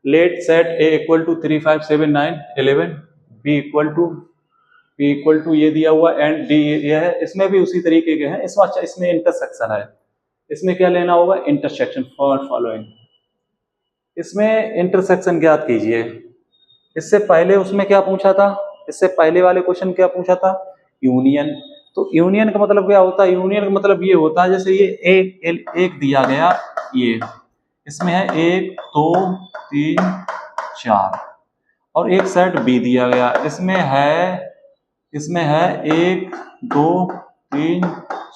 let set A equal to 3 5 7 9 11, B equal to P equal to ये दिया हुआ एंड D ये है, इसमें भी उसी तरीके के हैं। इसमें अच्छा, इसमें इंटरसेक्शन है, इसमें क्या लेना होगा, इंटरसेक्शन फॉर फॉलोइंग। इसमें इंटरसेक्शन ज्ञात कीजिए। इससे पहले उसमें क्या पूछा था, इससे पहले वाले क्वेश्चन क्या पूछा था, यूनियन। तो यूनियन का मतलब क्या होता है, यूनियन का मतलब ये होता है जैसे ये एक दिया गया, ये इसमें है 1 2 3 4 और एक सेट बी दिया गया, इसमें है 1 2 3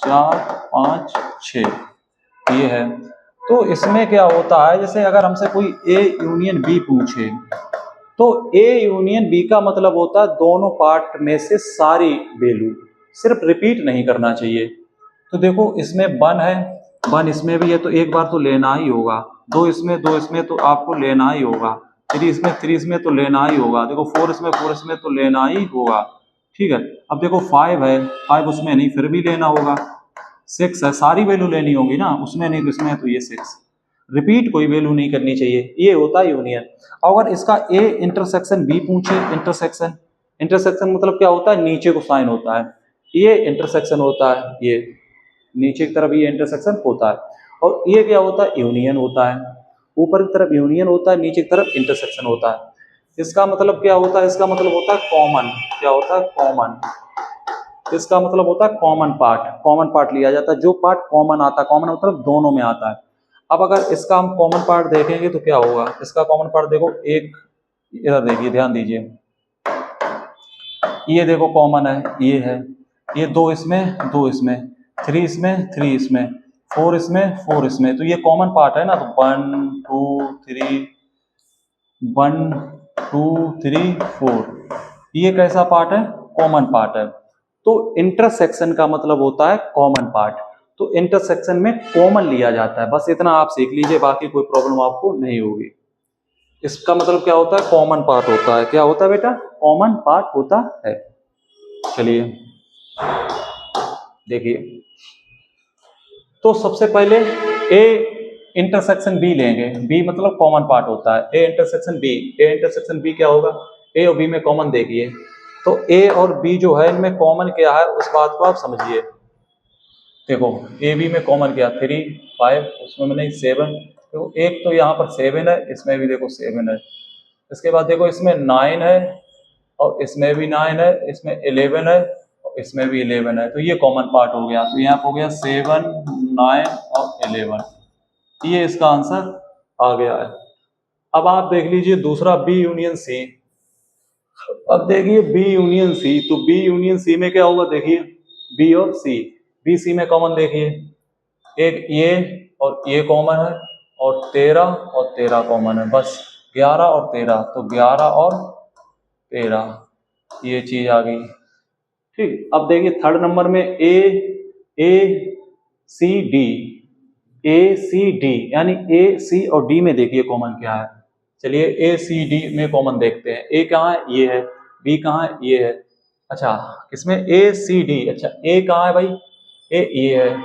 4 5 6 ये है। तो इसमें क्या होता है, जैसे अगर हमसे कोई ए यूनियन बी पूछे तो ए यूनियन बी का मतलब होता है दोनों पार्ट में से सारी वैल्यू, सिर्फ रिपीट नहीं करना चाहिए। तो देखो इसमें 1 है, 1 इसमें भी है तो एक बार तो लेना ही होगा, 2 इसमें तो आपको लेना ही होगा, 3 इसमें तो लेना ही होगा, देखो 4 इसमें तो लेना ही होगा, ठीक है। अब देखो 5 है, 5 उसमें नहीं फिर भी लेना होगा, 6 है, सारी वैल्यू लेनी होगी ना, उसमें नहीं तो इसमें तो ये 6, रिपीट कोई वैल्यू नहीं करनी चाहिए, ये होता है यूनियन। अगर इसका ए इंटरसेक्शन बी पूछे, इंटरसेक्शन मतलब क्या होता है, नीचे को साइन होता है, ये इंटरसेक्शन होता है, ये नीचे की तरफ ये इंटरसेक्शन होता है, और ये क्या होता है, यूनियन होता है, ऊपर की तरफ यूनियन होता है, नीचे की तरफ इंटरसेक्शन होता है। इसका मतलब क्या होता है, इसका मतलब होता है कॉमन, क्या होता है, कॉमन। इसका मतलब होता है कॉमन पार्ट लिया जाता है, जो पार्ट कॉमन आता है, कॉमन मतलब दोनों में आता है। अब अगर इसका हम कॉमन पार्ट देखेंगे तो क्या होगा, इसका कॉमन पार्ट देखो, एक इधर देखिए, ध्यान दीजिए, ये देखो कॉमन है, ये 2 इसमें 2 इसमें, 3 इसमें 3 इसमें, 4 इसमें 4 इसमें, तो ये कॉमन पार्ट है ना, तो 1 2 3 1 2 3 4, ये कैसा पार्ट है, कॉमन पार्ट है। तो इंटरसेक्शन का मतलब होता है कॉमन पार्ट, तो इंटरसेक्शन में कॉमन लिया जाता है, बस इतना आप सीख लीजिए, बाकी कोई प्रॉब्लम आपको नहीं होगी। इसका मतलब क्या होता है, कॉमन पार्ट होता है, क्या होता है बेटा, कॉमन पार्ट होता है। चलिए देखिए, तो सबसे पहले ए इंटरसेक्शन बी लेंगे, बी मतलब कॉमन पार्ट होता है, ए इंटरसेक्शन बी क्या होगा, ए और बी में कॉमन देखिए, तो ए और बी जो है इनमें कॉमन क्या है उस बात को आप समझिए। देखो ए बी में कॉमन क्या, 3 5 उसमें नहीं 7, तो एक तो यहाँ पर 7 है, इसमें भी देखो 7 है, इसके बाद देखो इसमें 9 है और इसमें भी 9 है, इसमें 11 है और इसमें भी 11 है, तो ये कॉमन पार्ट हो गया, तो यहाँ हो गया 7 9 और 11, ये इसका आंसर आ गया है। अब आप देख लीजिए दूसरा बी यूनियन सी, अब देखिए बी यूनियन सी, तो बी यूनियन सी में क्या होगा, देखिए बी और सी, बी सी में कॉमन देखिए, एक ये और ये कॉमन है और 13 कॉमन है, बस 11 और 13, तो 11 और 13 ये चीज आ गई, ठीक। अब देखिए थर्ड नंबर में ए सी डी यानी ए सी और डी में देखिए कॉमन क्या है, चलिए ए सी डी में कॉमन देखते हैं, ए कहाँ है, ये है, बी कहाँ है, ये है, अच्छा किसमें, ए सी डी, अच्छा ए कहाँ है भाई, ए ये है,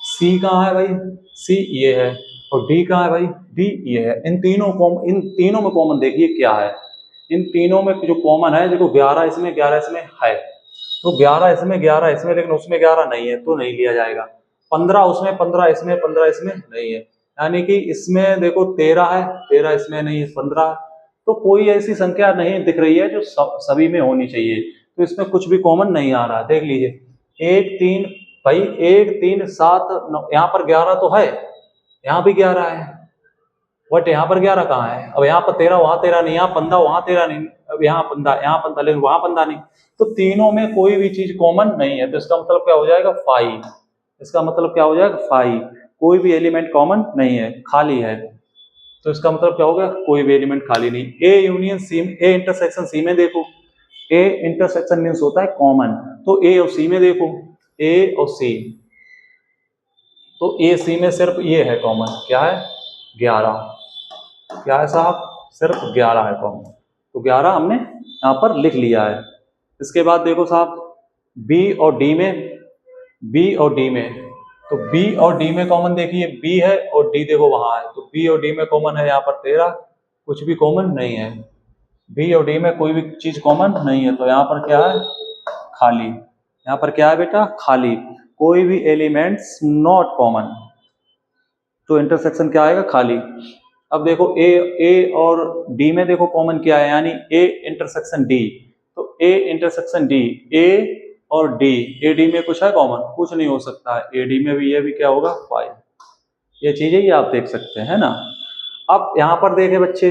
सी कहाँ है भाई, सी ये है, और डी कहाँ है भाई, डी ये है। इन तीनों में कॉमन देखिए क्या है, इन तीनों में जो कॉमन है देखो 11 इसमें है, तो 11 इसमें लेकिन उसमें 11 नहीं है तो नहीं लिया जाएगा, 15 उसमें 15 इसमें नहीं है, यानी कि इसमें देखो 13 है, 13 इसमें नहीं है, 15, तो कोई ऐसी संख्या नहीं दिख रही है जो सभी में होनी चाहिए, तो इसमें कुछ भी कॉमन नहीं आ रहा, देख लीजिए 1 3 भाई, 1 3 7 9, यहाँ पर 11 तो है, यहाँ भी 11 है, बट यहाँ पर 11 कहाँ है, अब यहाँ पर 13 वहां 13 नहीं, यहाँ 15 वहां 13 नहीं, अब यहाँ 15 लेकिन वहां 15 नहीं, तो तीनों में कोई भी चीज कॉमन नहीं है, तो इसका मतलब क्या हो जाएगा 5, इसका मतलब क्या हो जाएगा 5, कोई भी एलिमेंट कॉमन नहीं है, खाली है, तो इसका मतलब क्या हो गया, कोई भी एलिमेंट खाली नहीं। ए union C, A intersection C में देखो, ए इंटरसेक्शन मीन्स होता है कॉमन, तो ए और सी में देखो, ए और सी, तो ए सी में सिर्फ ये है कॉमन, क्या है 11, क्या है साहब, सिर्फ 11 है कॉमन, तो 11 हमने यहाँ पर लिख लिया है। इसके बाद देखो साहब बी और डी में, तो बी और डी में कॉमन देखिए, बी है और डी देखो वहां है, तो बी और डी में कॉमन है यहाँ पर 13, कुछ भी कॉमन नहीं है, बी और डी में कोई भी चीज कॉमन नहीं है, तो यहाँ पर क्या है खाली। यहाँ पर क्या है बेटा? खाली, कोई भी एलिमेंट्स नॉट कॉमन, तो इंटरसेक्शन क्या आएगा? खाली। अब देखो ए और डी में देखो कॉमन क्या है, यानी ए इंटरसेक्शन डी, तो ए इंटरसेक्शन डी, ए और डी, ए डी में कुछ है कॉमन? कुछ नहीं हो सकता है, ए डी में भी ये भी क्या होगा? 5। ये चीजें ये आप देख सकते हैं ना। अब यहाँ पर देखे बच्चे,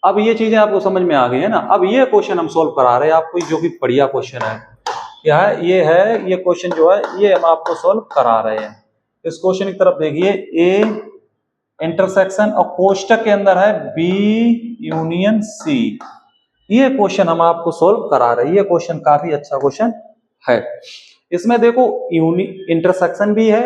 अब ये चीजें आपको समझ में आ गई है ना। अब ये क्वेश्चन हम सोल्व करा रहे हैं आपको, जो भी बढ़िया क्वेश्चन है, क्या है? ये है, ये क्वेश्चन जो है ये हम आपको सोल्व करा रहे हैं। इस क्वेश्चन की तरफ देखिए, ए इंटरसेक्शन और कोष्टक के अंदर है बी यूनियन सी। ये क्वेश्चन हम आपको सोल्व करा रहे हैं। ये क्वेश्चन काफी अच्छा क्वेश्चन है। इसमें देखो इंटरसेक्शन भी है,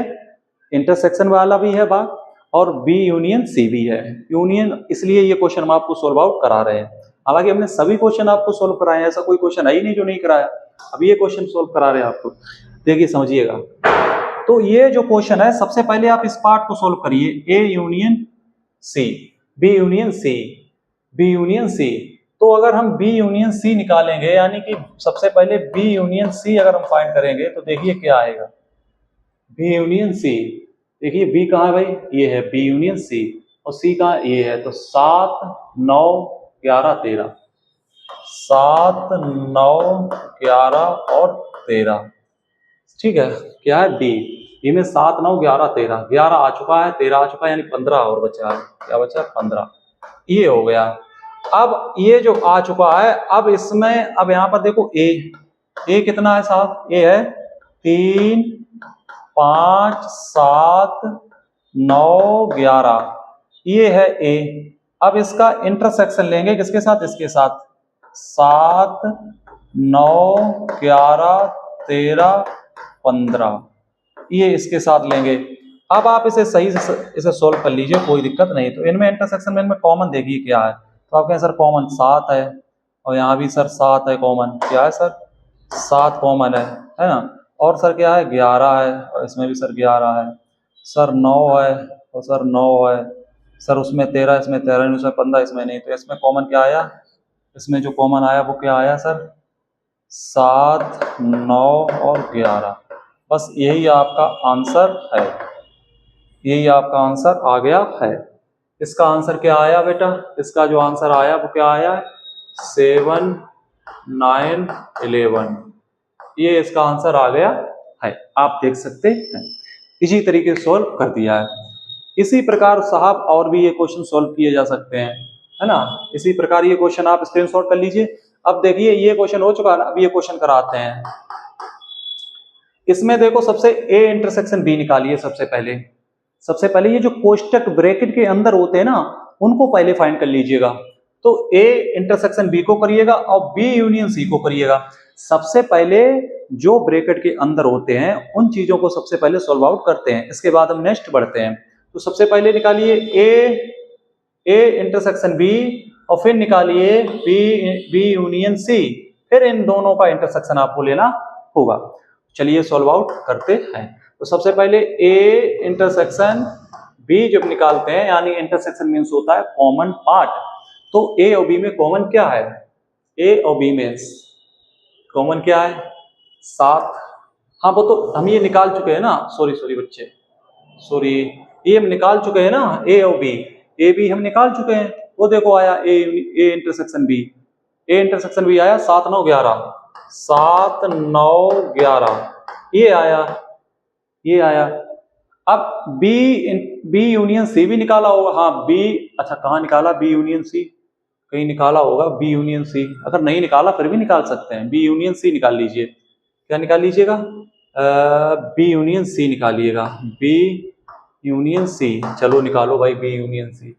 इंटरसेक्शन वाला भी है भाग, और बी यूनियन सी भी है। यूनियन, इसलिए ये क्वेश्चन हम आपको सोल्व आउट करा रहे हैं। हालांकि हमने सभी क्वेश्चन आपको सोल्व कराए हैं, ऐसा कोई क्वेश्चन है ही नहीं जो नहीं कराया। अब ये क्वेश्चन सोल्व करा रहे हैं आपको, देखिए समझिएगा। तो ये जो क्वेश्चन है, सबसे पहले आप इस पार्ट को सोल्व करिए, A union C, B union C, B union C. तो अगर हम बी यूनियन सी निकालेंगे, यानी कि सबसे पहले बी यूनियन सी अगर हम फाइंड करेंगे, तो देखिए क्या आएगा? बी यूनियन सी, देखिए बी कहाँ है भाई? ये है बी यूनियन सी, और सी कहाँ? ये है। तो 7, 9, 11, 13, 7, 9, 11 और 13, ठीक है। क्या है? डी। डी में 7, 9, 11, 13, 11 आ चुका है, 13 आ चुका है, यानी 15 और बचा है। क्या बचा? 15। ये हो गया। अब ये जो आ चुका है, अब इसमें, अब यहाँ पर देखो ए कितना है साहब? ए है 3, 5, 7, 9, 11, ये है ए। अब इसका इंटरसेक्शन लेंगे किसके साथ? इसके साथ। 7, 9, 11, 13, 15, ये इसके साथ लेंगे। अब आप इसे सही से इसे सोल्व कर लीजिए, कोई दिक्कत नहीं। तो इनमें इंटरसेक्शन में इनमें कॉमन देखिए क्या है। तो आप कहें सर कॉमन 7 है, और यहाँ भी सर 7 है कॉमन। क्या है सर? 7 कॉमन है ना। और सर क्या है? 11 है, और इसमें भी सर 11 है। सर 9 है, और सर 9 है। सर उसमें 13, इसमें 13 नहीं, उसमें 15, इसमें नहीं। तो इसमें कॉमन क्या आया? इसमें जो कॉमन आया वो क्या आया सर? 7, 9 और 11। बस यही आपका आंसर है, यही आपका आंसर आ गया है। इसका आंसर क्या आया बेटा? इसका जो आंसर आया वो क्या आया? 7, 9, 11, ये इसका आंसर आ गया है। आप देख सकते हैं, इसी तरीके से सोल्व कर दिया है। इसी प्रकार साहब और भी ये क्वेश्चन सोल्व किए जा सकते हैं, है ना। इसी प्रकार ये क्वेश्चन आप स्क्रीनशॉट कर लीजिए। अब देखिए ये क्वेश्चन हो चुका है ना, अब ये क्वेश्चन कराते हैं। इसमें देखो सबसे ए इंटरसेक्शन बी निकालिए। सबसे पहले ये जो कोष्टक ब्रैकेट के अंदर होते हैं ना, उनको पहले फाइंड कर लीजिएगा। तो ए इंटरसेक्शन बी को करिएगा और बी यूनियन सी को करिएगा। सबसे पहले जो ब्रैकेट के अंदर होते हैं उन चीजों को सबसे पहले सॉल्व आउट करते हैं, इसके बाद हम नेक्स्ट बढ़ते हैं। तो सबसे पहले निकालिए ए इंटरसेक्शन बी, और फिर निकालिए बी यूनियन सी, फिर इन दोनों का इंटरसेक्शन आपको लेना होगा। चलिए सॉल्व आउट करते हैं। तो सबसे पहले ए इंटरसेक्शन बी जब निकालते हैं, यानी इंटरसेक्शन मीन्स होता है कॉमन पार्ट। तो ए और बी में कॉमन क्या है? ए और बी में कॉमन क्या है? 7। हाँ वो तो हम ये निकाल चुके हैं ना, सॉरी बच्चे, सॉरी, ये हम निकाल चुके हैं ना, ए और बी, ए बी हम निकाल चुके हैं। वो देखो आया A intersection B, A intersection B आया 7, 9, 11, 7, 9, 11, ये आया। अब बी यूनियन सी भी निकाला होगा। हाँ बी, अच्छा कहाँ निकाला? बी यूनियन सी कहीं निकाला होगा, बी यूनियन सी। अगर नहीं निकाला फिर भी निकाल सकते हैं, बी यूनियन सी निकाल लीजिए। क्या निकाल लीजिएगा? बी यूनियन सी निकालिएगा, बी यूनियन सी। चलो निकालो भाई बी यूनियन सी।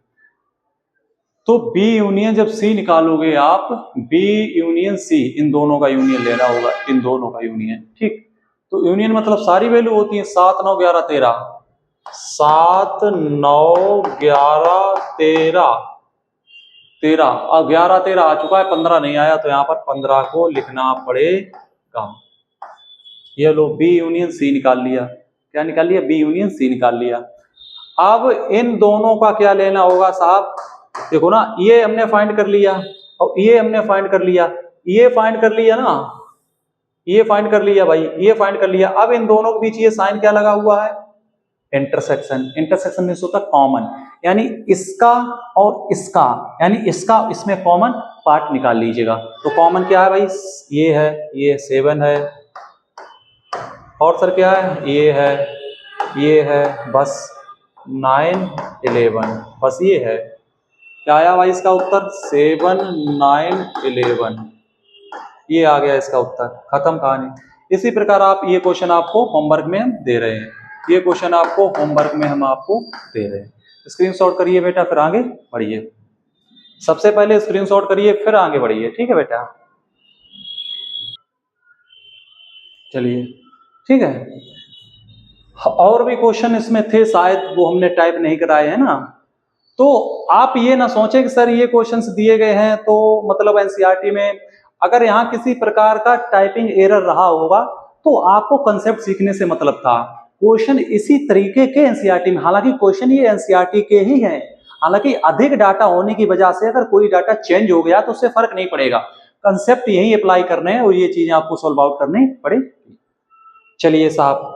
तो बी यूनियन जब सी निकालोगे आप, बी यूनियन सी, इन दोनों का यूनियन लेना होगा, इन दोनों का यूनियन, ठीक। तो यूनियन मतलब सारी वैल्यू होती है 7, 9, 11, 13, 7, 9, 11, 13, अब 11, 13 आ चुका है, 15 नहीं आया, तो यहाँ पर 15 को लिखना पड़ेगा। ये लो बी यूनियन सी निकाल लिया। क्या निकाल लिया? बी यूनियन सी निकाल लिया। अब इन दोनों का क्या लेना होगा साहब? देखो ना, ये हमने फाइंड कर लिया और ये हमने फाइंड कर लिया, ये फाइंड कर लिया ना, ये फाइंड कर लिया भाई, ये फाइंड कर लिया। अब इन दोनों के बीच ये साइन क्या लगा हुआ है, इंटरसेक्शन। इंटरसेक्शन मींस होता है कॉमन, यानी इसका और इसका, यानी इसका इसमें कॉमन पार्ट निकाल लीजिएगा। तो कॉमन क्या है भाई, ये है, ये 7 है, और सर क्या है, ये है, बस 9 11, बस ये है। क्या आया भाई इसका उत्तर, 7 9 11, ये आ गया इसका उत्तर, खत्म कहानी। इसी प्रकार आप ये क्वेश्चन आपको होमवर्क में हम दे रहे हैं, ये क्वेश्चन आपको होमवर्क में हम आपको दे रहे हैं। स्क्रीनशॉट करिए बेटा, फिर आगे बढ़िए। सबसे पहले स्क्रीनशॉट करिए, फिर आगे बढ़िए, ठीक है बेटा। चलिए ठीक है, और भी क्वेश्चन इसमें थे शायद, वो हमने टाइप नहीं कराए हैं ना। तो आप ये ना सोचें कि सर ये क्वेश्चंस दिए गए हैं तो मतलब एनसीईआरटी में अगर यहाँ किसी प्रकार का टाइपिंग एरर रहा होगा तो आपको कंसेप्ट सीखने से मतलब था। क्वेश्चन इसी तरीके के एनसीईआरटी में, हालांकि क्वेश्चन ये एनसीईआरटी के ही हैं, हालांकि अधिक डाटा होने की वजह से अगर कोई डाटा चेंज हो गया तो उससे फर्क नहीं पड़ेगा, कंसेप्ट यही अप्लाई करने हैं और ये चीजें आपको सॉल्व आउट करनी पड़ेगी। चलिए साहब,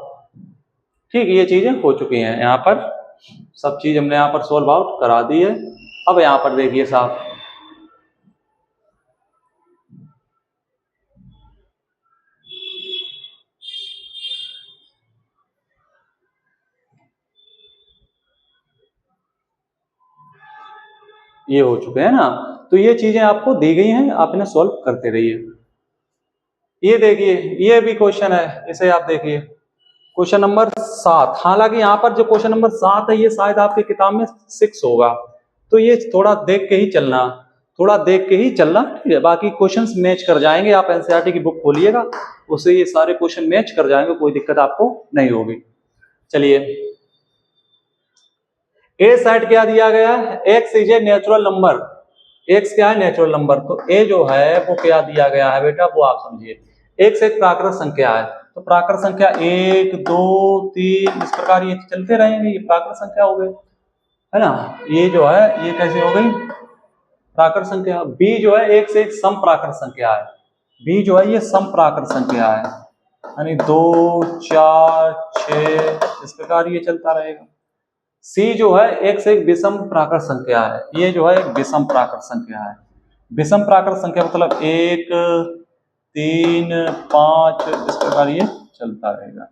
ठीक, ये चीजें हो चुकी हैं, यहाँ पर सब चीज हमने यहाँ पर सॉल्व आउट करा दी है। अब यहाँ पर देखिए साहब, ये हो चुके हैं ना, तो ये चीजें आपको दी गई हैं, आप इन्हें सॉल्व करते रहिए। ये देखिए, ये भी क्वेश्चन है, इसे आप देखिए, क्वेश्चन नंबर 7। हालांकि यहाँ पर जो क्वेश्चन नंबर 7 है ये शायद आपकी किताब में 6 होगा, तो ये थोड़ा देख के ही चलना, थोड़ा देख के ही चलना, ठीक है। बाकी क्वेश्चंस मैच कर जाएंगे, आप एनसीईआरटी की बुक खोलिएगा, उससे ये सारे क्वेश्चन मैच कर जाएंगे, कोई दिक्कत आपको नहीं होगी। चलिए, ए साइड क्या दिया गया है, x is a natural number, x क्या है, नेचुरल नंबर। तो ए जो है वो क्या दिया गया है बेटा, वो आप समझिए, एक्स एक प्राकृत संख्या है, तो प्राकृत संख्या 1 2 3 इस प्रकार ये चलते रहेंगे, ये प्राकृत संख्या हो गई, है ना। ये जो है ये कैसे हो गई, प्राकृत संख्या। बी जो है एक से एक सम प्राकृत संख्या है, बी जो है ये सम प्राकृत संख्या है, यानी 2 4 6 इस प्रकार ये चलता रहेगा। सी जो है एक से एक विषम प्राकृत संख्या है, ये जो है एक विषम प्राकृत संख्या है। विषम प्राकृत संख्या मतलब 1 3 5 इस प्रकार ये चलता रहेगा,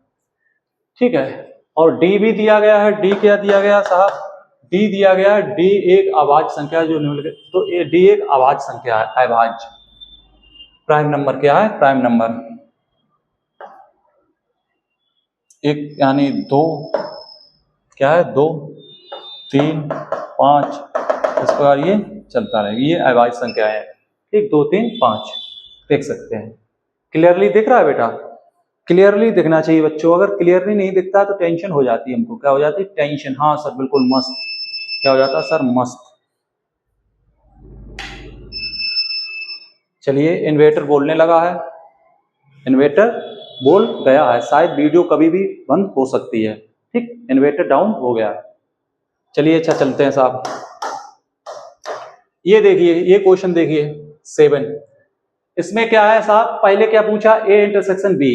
ठीक है। और डी भी दिया गया है, डी क्या दिया गया साहब, डी दिया गया है, डी एक अभाज्य संख्या जो निम्नलिखित, तो ये डी एक अभाज्य संख्या है, अभाज्य। प्राइम नंबर क्या है, प्राइम नंबर एक, यानी 2 क्या है, 2 3 5 इस प्रकार ये चलता रहेगा, ये अभाज्य संख्या है, ठीक। 2 3 5 देख सकते हैं, क्लियरली दिख रहा है बेटा, क्लियरली दिखना चाहिए बच्चों, अगर क्लियरली नहीं दिखता तो टेंशन हो जाती है हमको, क्या हो जाती है, टेंशन। हाँ सर बिल्कुल मस्त, क्या हो जाता है सर, मस्त। चलिए, इन्वर्टर बोलने लगा है, इन्वर्टर बोल गया है, शायद वीडियो कभी भी बंद हो सकती है, ठीक, इन्वर्टर डाउन हो गया है। चलिए अच्छा चलते हैं साहब, ये देखिए, ये क्वेश्चन देखिए 7, इसमें क्या है साहब, पहले क्या पूछा, ए इंटरसेक्शन बी।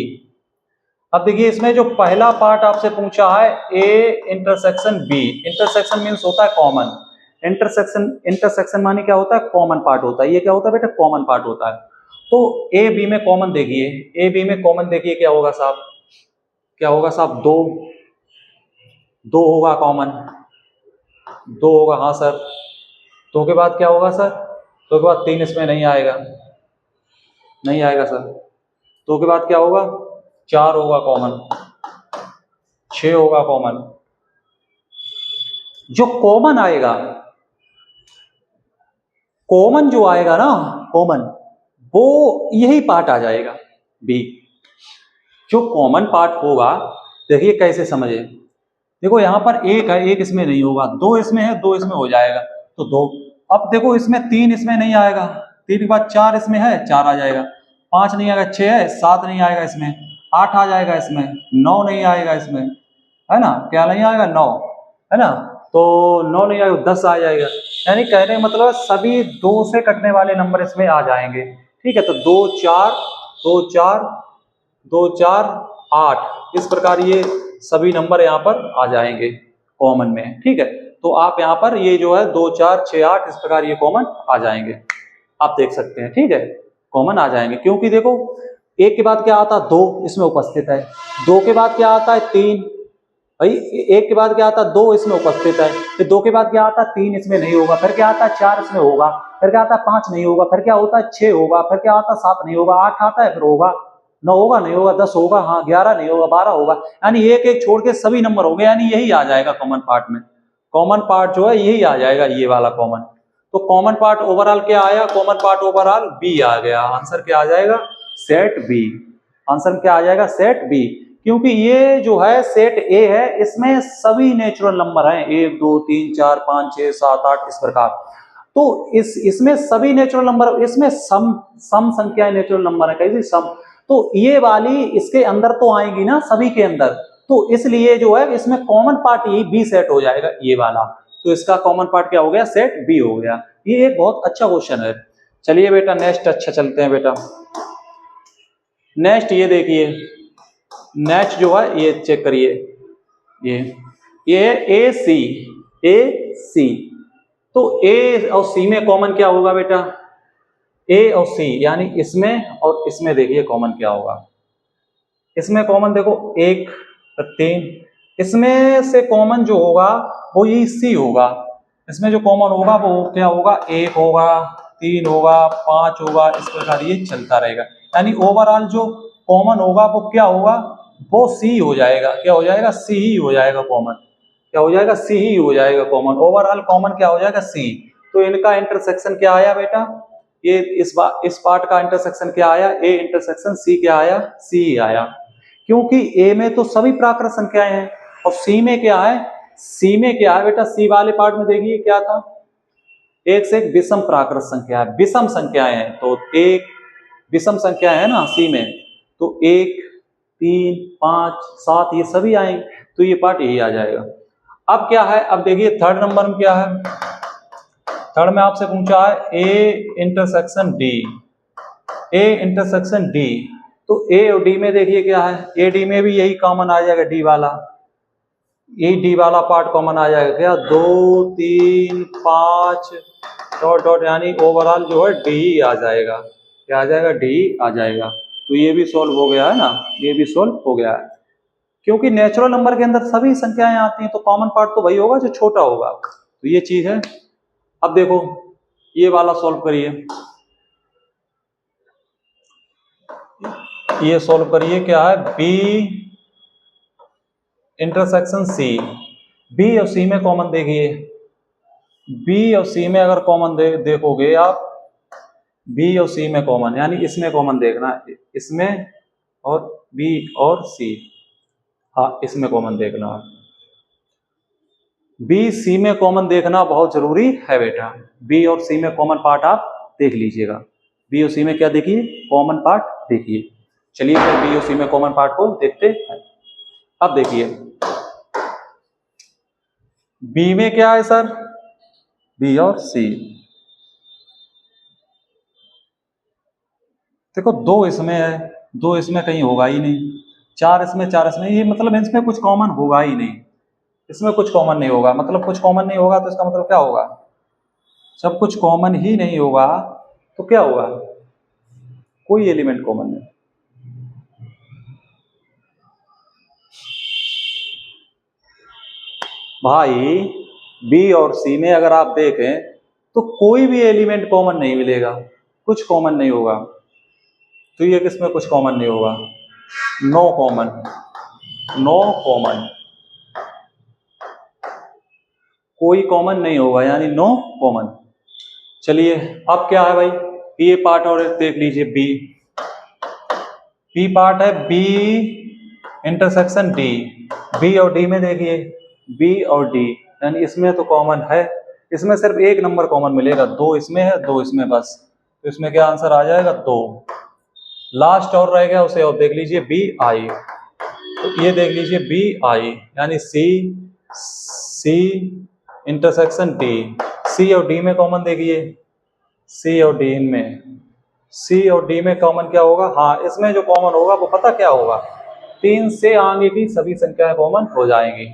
अब देखिए इसमें जो पहला पार्ट आपसे पूछा है A intersection B, intersection means होता है कॉमन, इंटरसेक्शन, इंटरसेक्शन माने क्या होता है, कॉमन पार्ट होता है, ये क्या होता है बेटा, कॉमन पार्ट होता है। तो ए बी में कॉमन देखिए, ए बी में कॉमन देखिए क्या होगा साहब, क्या होगा साहब, 2 2 होगा कॉमन, 2 होगा, हाँ सर। 2 के बाद क्या होगा सर, 2 के बाद 3 इसमें नहीं आएगा, नहीं आएगा सर। 2 के बाद क्या होगा, 4 होगा कॉमन, 6 होगा कॉमन। जो कॉमन आएगा, कॉमन जो आएगा ना, कॉमन, वो यही पार्ट आ जाएगा बी। जो कॉमन पार्ट होगा, देखिए कैसे समझे, देखो यहां पर 1 है, 1 इसमें नहीं होगा, 2 इसमें है, 2 इसमें हो जाएगा, तो 2। अब देखो इसमें 3 इसमें नहीं आएगा, 3 के बाद 4 इसमें है, 4 आ जाएगा, 5 नहीं आएगा, 6 है, 7 नहीं आएगा इसमें, 8 आ जाएगा इसमें, 9 नहीं आएगा इसमें, है ना, क्या नहीं आएगा, 9, है ना, तो 9 नहीं आएगा, 10 आ जाएगा। यानी कहने का मतलब सभी 2 से कटने वाले नंबर इसमें आ जाएंगे, ठीक है। तो 2 4 2 4 2 4 8 इस प्रकार ये सभी नंबर यहाँ पर आ जाएंगे कॉमन में। ठीक है, तो आप यहाँ पर ये जो है 2 4 6 8 इस प्रकार ये कॉमन आ जाएंगे, आप देख सकते हैं। ठीक है, कॉमन आ जाएंगे क्योंकि देखो एक के बाद क्या आता है 2 इसमें उपस्थित है, 2 के बाद क्या आता है 3, भाई एक के बाद क्या आता है 2 इसमें उपस्थित है, फिर 2 के बाद क्या आता है 3 इसमें नहीं होगा, फिर क्या आता है 4 इसमें होगा, फिर क्या आता है 5 नहीं होगा, फिर क्या होता है 6 होगा, फिर क्या आता है 7 नहीं होगा, 8 आता है, फिर होगा 9 होगा नहीं होगा, 10 होगा, हाँ 11 नहीं होगा, 12 होगा, यानी एक एक छोड़ के सभी नंबर हो गए, यानी यही आ जाएगा कॉमन पार्ट में। कॉमन पार्ट जो है यही आ जाएगा, ये वाला कॉमन। तो कॉमन पार्ट ओवरऑल क्या आया, कॉमन पार्ट ओवरऑल बी आ गया। आंसर क्या आ जाएगा, सेट बी। आंसर क्या आ जाएगा, सेट बी, क्योंकि ये जो है सेट ए है, इसमें सभी नेचुरल नंबर हैं 1 2 3 4 5 6 7 8 इस प्रकार। तो इसमें सभी नेचुरल नंबर, इसमें सम संख्याएं नेचुरल नंबर है, कैसी सम, तो ये वाली इसके अंदर तो आएगी ना सभी के अंदर, तो इसलिए जो है इसमें कॉमन पार्ट ही बी सेट हो जाएगा ये वाला। तो इसका कॉमन पार्ट क्या हो गया, सेट बी हो गया। ये एक बहुत अच्छा क्वेश्चन है। चलिए बेटा नेक्स्ट अच्छा चलते हैं बेटा। नेक्स्ट ये देखिए, नेक्स्ट जो है ये चेक करिए, ये ए सी, ए सी, तो ए और सी में कॉमन क्या होगा बेटा, ए और सी, यानी इसमें और इसमें देखिए कॉमन क्या होगा। इसमें कॉमन देखो 1 3, इसमें से कॉमन जो होगा वो ये सी होगा। इसमें जो कॉमन होगा वो क्या होगा, 1 होगा, 3 होगा, 5 होगा, इस प्रकार ये चलता रहेगा। यानी ओवरऑल जो कॉमन होगा वो क्या होगा, वो सी हो जाएगा। क्या हो जाएगा, सी ही हो जाएगा कॉमन। क्या हो जाएगा, सी ही हो जाएगा कॉमन। ओवरऑल कॉमन क्या हो जाएगा, सी। तो इनका इंटरसेक्शन क्या आया बेटा, ये इस पार्ट का इंटरसेक्शन क्या आया, ए इंटरसेक्शन सी क्या आया, सी आया। क्योंकि ए में तो सभी प्राकृत संख्याएं हैं और सी में क्या है, सी में क्या है बेटा, सी वाले पार्ट में देखिए क्या था, एक से एक विषम प्राकृत संख्या है, विषम संख्याएं हैं, तो एक विषम संख्या है ना सी में, तो 1 3 5 7 ये सभी आएंगे, तो ये पार्ट यही आ जाएगा। अब क्या है, अब देखिए थर्ड नंबर में क्या है, थर्ड में आपसे पूछा है A intersection D, A intersection D, तो ए और डी में देखिए क्या है, ए डी में भी यही कॉमन आ जाएगा, डी वाला, यही डी वाला पार्ट कॉमन आ जाएगा। क्या 2 3 5 डॉट डॉट, यानी ओवरऑल जो है डी आ जाएगा। क्या आ जाएगा, डी आ जाएगा। तो ये भी सोल्व हो गया है ना, ये भी सोल्व हो गया है, क्योंकि नेचुरल नंबर के अंदर सभी संख्याएं आती हैं, तो कॉमन पार्ट तो वही होगा जो छोटा होगा। तो ये चीज है। अब देखो ये वाला सॉल्व करिए, ये सॉल्व करिए, क्या है, बी इंटरसेक्शन सी, बी और सी में कॉमन देखिए, बी और सी में अगर कॉमन देखोगे आप, बी और सी में कॉमन, यानी इसमें कॉमन देखना है, इसमें और बी और सी, हाँ इसमें कॉमन देखना है। बी सी में कॉमन देखना बहुत जरूरी है बेटा। बी और सी में कॉमन पार्ट आप देख लीजिएगा, बी और सी में क्या देखिए, कॉमन पार्ट देखिए। चलिए फिर बी और सी में कॉमन पार्ट को देखते हैं। अब देखिए बी में क्या है सर, बी और सी, देखो 2 इसमें है, 2 इसमें कहीं होगा ही नहीं, 4 इसमें, 4 इसमें, ये मतलब इसमें कुछ कॉमन होगा ही नहीं, इसमें कुछ कॉमन नहीं होगा। मतलब कुछ कॉमन नहीं होगा तो इसका मतलब क्या होगा, जब कुछ कॉमन ही नहीं होगा तो क्या होगा, कोई एलिमेंट कॉमन नहीं। भाई बी और सी में अगर आप देखें तो कोई भी एलिमेंट कॉमन नहीं मिलेगा, कुछ कॉमन नहीं होगा। तो ये किसमें कुछ कॉमन नहीं होगा, नो कॉमन, नो कॉमन, कोई कॉमन नहीं होगा, यानी नो कॉमन। चलिए अब क्या है भाई, ये पार्ट और देख लीजिए, बी, बी पार्ट है बी इंटरसेक्शन डी, बी और डी में देखिए, बी और डी, यानी इसमें तो कॉमन है, इसमें सिर्फ एक नंबर कॉमन मिलेगा, 2 इसमें है 2 इसमें बस, तो इसमें क्या आंसर आ जाएगा 2। लास्ट और रह गया उसे और देख लीजिए, बी आई, तो ये देख लीजिए बी आई, यानी सी, सी इंटरसेक्शन डी, सी और डी में कॉमन देखिए, सी और डी में, सी और डी में कॉमन क्या होगा? हाँ, इसमें जो कॉमन होगा वो पता क्या होगा? 3 से आगे की सभी संख्याएं कॉमन हो जाएंगी।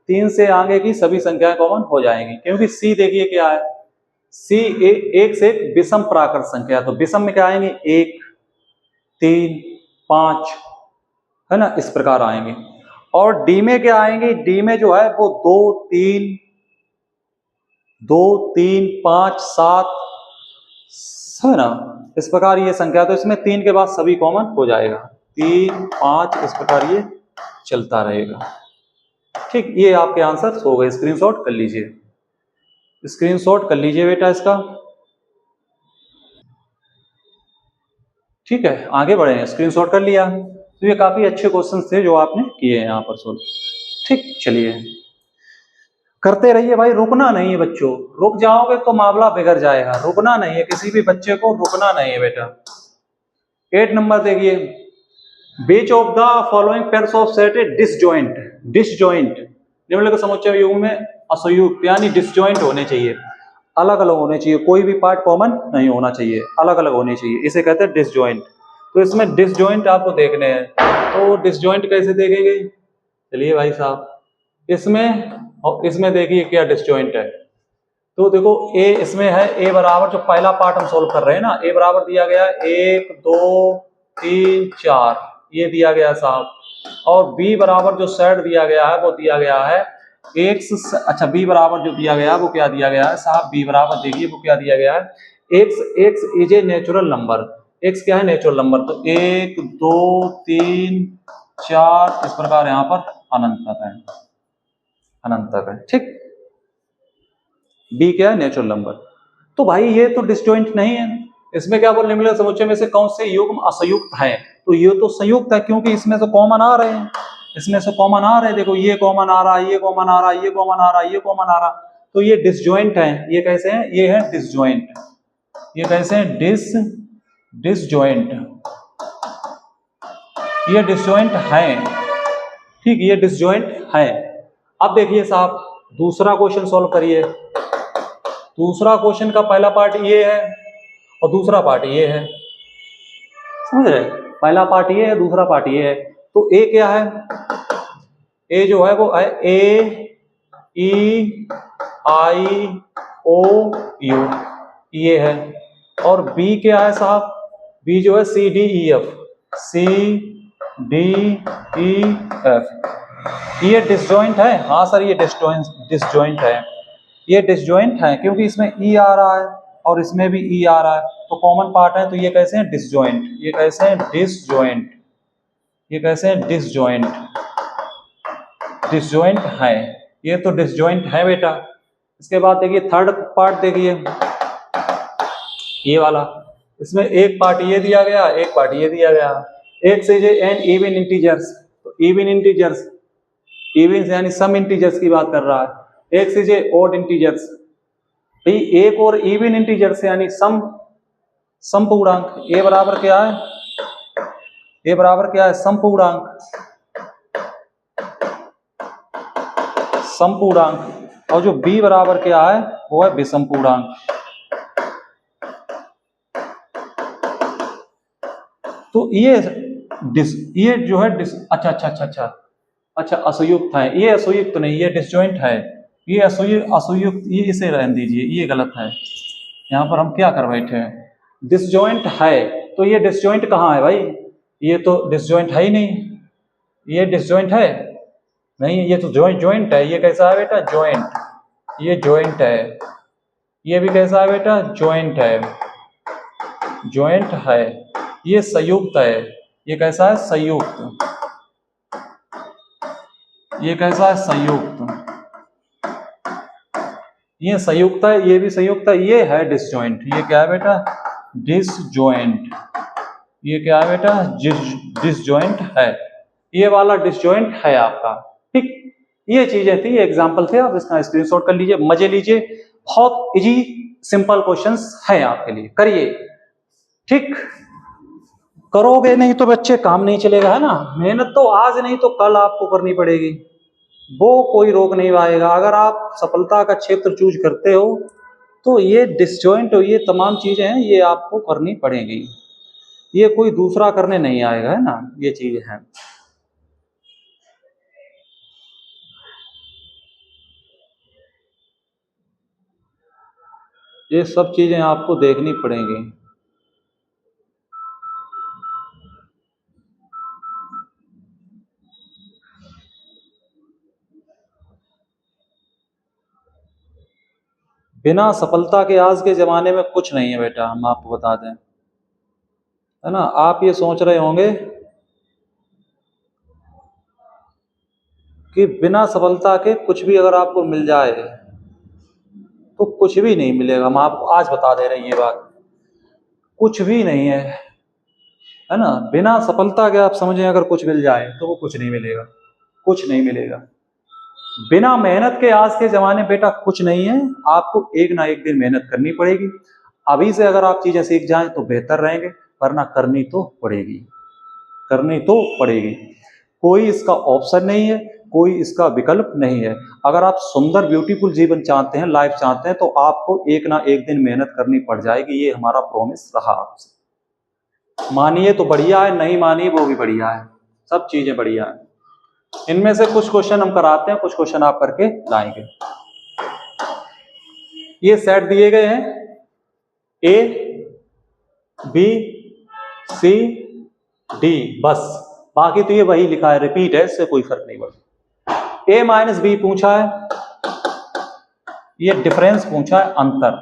3 से आगे की सभी संख्याएं कॉमन हो जाएंगी, क्योंकि सी देखिए क्या है, सी एक से एक विषम प्राकृत संख्या, तो विषम में क्या आएंगे? 1, 3, 5, है ना, इस प्रकार आएंगे। और डी में क्या आएंगे? डी में जो है वो 2, 3, 5, 7, है ना, इस प्रकार ये संख्या, तो इसमें 3 के बाद सभी कॉमन हो जाएगा, 3, 5, इस प्रकार ये चलता रहेगा। ठीक, ये आपके आंसर हो गए, स्क्रीनशॉट कर लीजिए, स्क्रीनशॉट कर लीजिए बेटा इसका। ठीक है, आगे बढ़े हैं, स्क्रीनशॉट कर लिया। तो ये काफी अच्छे क्वेश्चन थे जो आपने किए हैं यहाँ पर सोल्व। ठीक, चलिए करते रहिए भाई, रुकना नहीं है बच्चों, रुक जाओगे तो मामला बिगड़ जाएगा, रुकना नहीं है, किसी भी बच्चे को रुकना नहीं है बेटा। 8 नंबर देखिए, which of the following pairs of set a disjoint, disjoint निम्नलिखित समुच्चय युग्म में असंयुक्त, यानी डिसजॉइंट होने चाहिए, अलग अलग होने चाहिए, कोई भी पार्ट कॉमन नहीं होना चाहिए, अलग अलग होने चाहिए, इसे कहते हैं डिसजॉइंट। तो इसमें डिसजॉइंट आपको देखने हैं, तो डिसजॉइंट कैसे देखेंगे? चलिए भाई साहब, इसमें और इसमें देखिए क्या डिसजॉइंट है। तो देखो ए इसमें है, ए बराबर, जो पहला पार्ट हम सोल्व कर रहे हैं ना, ए बराबर दिया गया 1, 2, 3, 4, ये दिया गया साहब। और बी बराबर जो सेट दिया गया है वो दिया गया है एक्स, अच्छा बी बराबर जो दिया गया है वो क्या दिया गया है साहब? बी बराबर देखिए वो क्या दिया गया है, x is a natural number, x क्या है? Natural number. तो 1, 2, 3, 4, इस प्रकार यहाँ पर अनंत तक है, अनंत तक है। ठीक, बी क्या है? Natural number. तो भाई ये तो डिसजॉइंट नहीं है, इसमें क्या बोल, निम्नलिखित समुच्चय में से कौन से युग्म असंयुक्त है? तो ये तो संयुक्त है, क्योंकि इसमें से कॉमन आ रहे हैं, इसमें से कॉमन आ रहे हैं, देखो ये कॉमन आ रहा है, ये कॉमन आ रहा है, ये कॉमन आ रहा है, ये कॉमन आ रहा, तो ये डिसजॉइंट है। ये कैसे है? ये है डिसजॉइंट। ये कैसे है? डिसजॉइंट, ये डिसजॉइंट है। ठीक, ये डिसजॉइंट है। अब देखिए साहब, दूसरा क्वेश्चन सॉल्व करिए। दूसरा क्वेश्चन का पहला पार्ट ये है और दूसरा पार्ट ये है, समझ रहे? पहला पार्ट ये है, दूसरा पार्ट ये है। तो ए क्या है? ए जो है वो है A, E, I, O, U, ये है। और बी क्या है साहब? बी जो है CDEF, CDEF, ये डिसजॉइंट है। हाँ सर, ये डिसजॉइंट है, ये डिसजॉइंट है, क्योंकि इसमें ई आ रहा है और इसमें भी ई आ रहा है, तो कॉमन पार्ट है, तो ये कैसे हैं? डिसजॉइंट। ये कैसे हैं? डिसजॉइंट। ये कैसे हैं? डिसजॉइंट, डिसजॉइंट है, ये तो डिसजॉइंट है बेटा। इसके बाद देखिए थर्ड पार्ट, देखिए ये वाला, इसमें एक पार्ट ये दिया गया, एक पार्ट ये दिया गया। एक से एन इवन इंटीजर्स, तो इवन इंटीजर्स, इवन यानी सम इंटीजर्स की बात कर रहा है। एक से जे ओड इंटीजर्स, भाई एक और इवन इंटीजर्स यानी सम पूर्णांक। ए बराबर क्या है? ए बराबर क्या है? सम पूर्णांक, सम पूर्णांक। और जो बी बराबर क्या है? वो है विषम पूर्णांक। तो ये जो है अच्छा असंयुक्त है, ये असंयुक्त नहीं, ये डिसजॉइंट है, ये असंयुक्त, ये इसे रहने दीजिए, ये गलत है। यहाँ पर हम क्या कर बैठे हैं? डिसजॉइंट है, तो ये डिसजॉइंट कहाँ है भाई? ये तो डिसजॉइंट है ही नहीं, ये डिसजॉइंट है नहीं, ये तो जॉइंट है। ये कैसा है बेटा? जॉइंट, ये जॉइंट है। ये भी कैसा है बेटा? जॉइंट है, जॉइंट है। ये संयुक्त है, ये कैसा है? संयुक्त। ये कैसा है? संयुक्त। ये संयुक्त है, ये भी संयुक्त है, ये है डिसजॉइंट। ये क्या है बेटा? डिसजॉइंट। ये क्या है बेटा? डिसजॉइंट है, ये वाला डिसजॉइंट है आपका। ठीक, ये चीजें थी, एग्जांपल थे, आप इसका स्क्रीनशॉट कर लीजिए, मजे लीजिए, बहुत इजी सिंपल क्वेश्चंस है आपके लिए, करिए। ठीक, करोगे नहीं तो बच्चे काम नहीं चलेगा, है ना। मेहनत तो आज नहीं तो कल आपको करनी पड़ेगी, वो कोई रोक नहीं पाएगा। अगर आप सफलता का क्षेत्र चूज करते हो तो ये डिसजॉइंट, ये तमाम चीजें हैं, ये आपको करनी पड़ेंगी, ये कोई दूसरा करने नहीं आएगा, है ना, ये चीजें हैं। ये सब चीजें आपको देखनी पड़ेंगी। बिना सफलता के आज के जमाने में कुछ नहीं है बेटा, हम आपको बता दें, है ना। आप ये सोच रहे होंगे कि बिना सफलता के कुछ भी अगर आपको मिल जाए तो कुछ भी नहीं मिलेगा। हम आपको आज बता दे रहे हैं ये बात, कुछ भी नहीं है ना। बिना सफलता के आप समझें अगर कुछ मिल जाए तो वो कुछ नहीं मिलेगा, कुछ नहीं मिलेगा। बिना मेहनत के आज के जमाने बेटा कुछ नहीं है। आपको एक ना एक दिन मेहनत करनी पड़ेगी। अभी से अगर आप चीजें सीख जाएं तो बेहतर रहेंगे, वरना करनी तो पड़ेगी, करनी तो पड़ेगी। कोई इसका ऑप्शन नहीं है, कोई इसका विकल्प नहीं है। अगर आप सुंदर ब्यूटीफुल जीवन चाहते हैं, लाइफ चाहते हैं, तो आपको एक ना एक दिन मेहनत करनी पड़ जाएगी। ये हमारा प्रॉमिस रहा आपसे। मानिए तो बढ़िया है, नहीं मानिए वो भी बढ़िया है, सब चीजें बढ़िया है। इनमें से कुछ क्वेश्चन हम कराते हैं, कुछ क्वेश्चन आप करके लाएंगे। ये सेट दिए गए हैं A, B, C, D, बस। बाकी तो ये वही लिखा है, रिपीट है, इससे कोई फर्क नहीं पड़ता। A माइनस B पूछा है, ये डिफरेंस पूछा है, अंतर।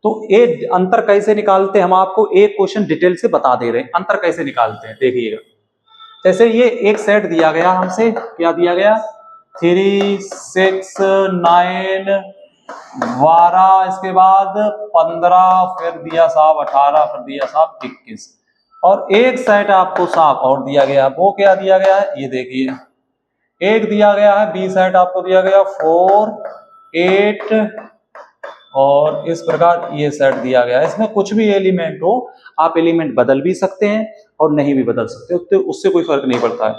तो ए अंतर कैसे निकालते हैं, हम आपको एक क्वेश्चन डिटेल से बता दे रहे हैं अंतर कैसे निकालते हैं, देखिएगा। जैसे ये एक सेट दिया गया हमसे, क्या दिया गया, 3, 6, 9, 12, इसके बाद 15, फिर दिया साहब 18, फिर दिया साहब 21, और एक सेट आपको साहब और दिया गया। वो क्या दिया गया है, ये देखिए, एक दिया गया है बी सेट आपको दिया गया 4, 8, और इस प्रकार ये सेट दिया गया है। इसमें कुछ भी एलिमेंट हो, आप एलिमेंट बदल भी सकते हैं और नहीं भी बदल सकते, उससे कोई फर्क नहीं पड़ता है।